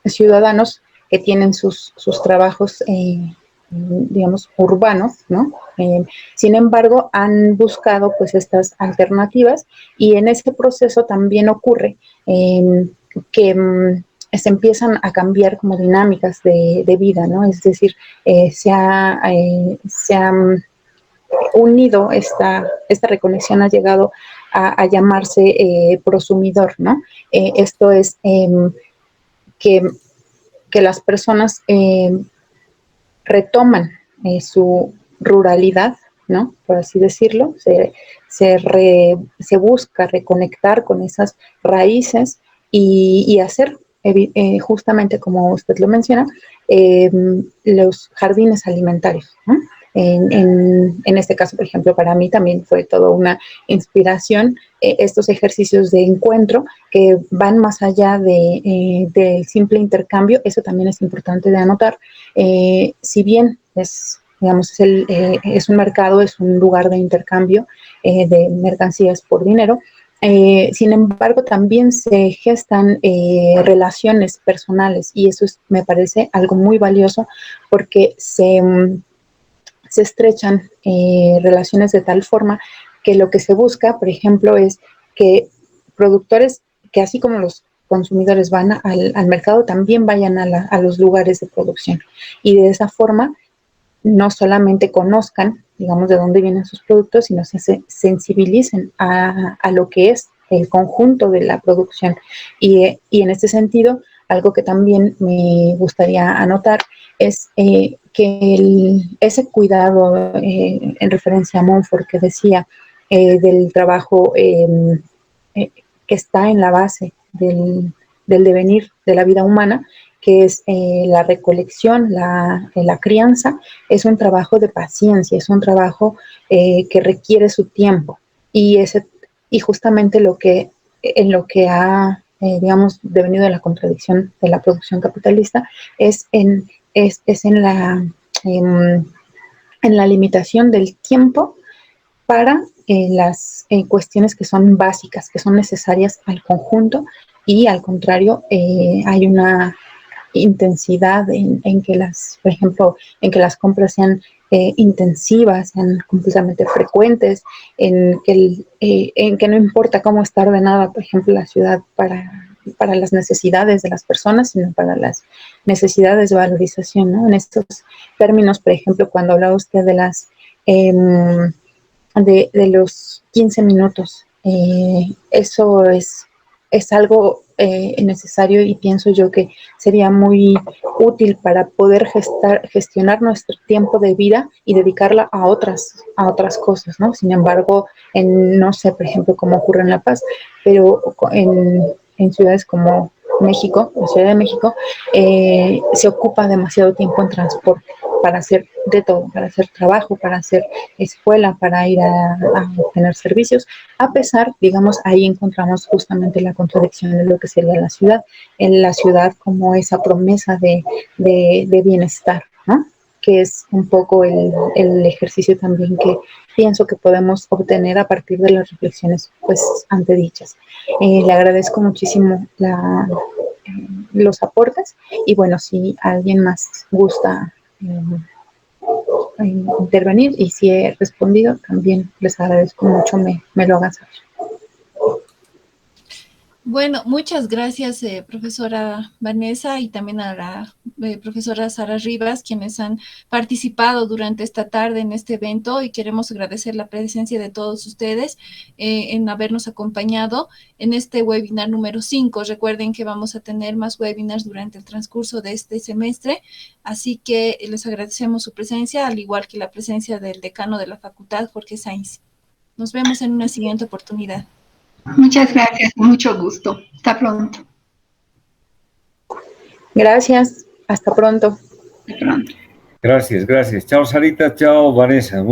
ciudadanos que tienen sus trabajos, digamos, urbanos, ¿no? Sin embargo, han buscado pues estas alternativas y en ese proceso también ocurre que se empiezan a cambiar como dinámicas de vida, ¿no? Es decir, se ha unido esta reconexión, ha llegado a llamarse prosumidor, ¿no? Esto es que las personas retoman su ruralidad, ¿no? Por así decirlo, se busca reconectar con esas raíces y hacer, justamente como usted lo menciona, los jardines alimentarios, ¿no? En este caso, por ejemplo, para mí también fue toda una inspiración estos ejercicios de encuentro que van más allá del simple intercambio. Eso también es importante de anotar. Si bien digamos, es un mercado, es un lugar de intercambio de mercancías por dinero, sin embargo, también se gestan relaciones personales y eso me parece algo muy valioso porque se estrechan relaciones de tal forma que lo que se busca, por ejemplo, es que productores que así como los consumidores van al mercado, también vayan a los lugares de producción. Y de esa forma no solamente conozcan, digamos, de dónde vienen sus productos, sino se sensibilicen a lo que es el conjunto de la producción. Y en este sentido, algo que también me gustaría anotar es que ese cuidado, en referencia a Montfort, que decía del trabajo que está en la base del devenir de la vida humana, que es la recolección, la crianza, es un trabajo de paciencia, es un trabajo que requiere su tiempo. Y justamente en lo que ha, digamos, devenido de la contradicción de la producción capitalista es en la limitación del tiempo para las cuestiones que son básicas, que son necesarias al conjunto, y al contrario, hay una intensidad en que por ejemplo, en que las compras sean intensivas, sean completamente frecuentes, en que no importa cómo está ordenada, por ejemplo, la ciudad para las necesidades de las personas, sino para las necesidades de valorización, ¿no? En estos términos, por ejemplo, cuando hablaba usted de los 15 minutos, eso es algo necesario, y pienso yo que sería muy útil para poder gestionar nuestro tiempo de vida y dedicarla a otras cosas, ¿no? Sin embargo, no sé, por ejemplo, cómo ocurre en La Paz, pero en ciudades como México, la Ciudad de México, se ocupa demasiado tiempo en transporte para hacer de todo, para hacer trabajo, para hacer escuela, para ir a obtener servicios. A pesar, digamos, ahí encontramos justamente la contradicción de lo que sería la ciudad, en la ciudad como esa promesa de bienestar, ¿no? Que es un poco el ejercicio también que pienso que podemos obtener a partir de las reflexiones pues antedichas. Le agradezco muchísimo los aportes, y bueno, si alguien más gusta intervenir, y si he respondido, también les agradezco mucho me lo hagan saber. Bueno, muchas gracias, profesora Vanessa, y también a la profesora Sara Rivas, quienes han participado durante esta tarde en este evento, y queremos agradecer la presencia de todos ustedes en habernos acompañado en este webinar número 5. Recuerden que vamos a tener más webinars durante el transcurso de este semestre, así que les agradecemos su presencia, al igual que la presencia del decano de la facultad, Jorge Sainz. Nos vemos en una siguiente oportunidad. Muchas gracias, mucho gusto. Hasta pronto. Gracias, hasta pronto. Hasta pronto. Gracias. Chao, Sarita, chao, Vanessa.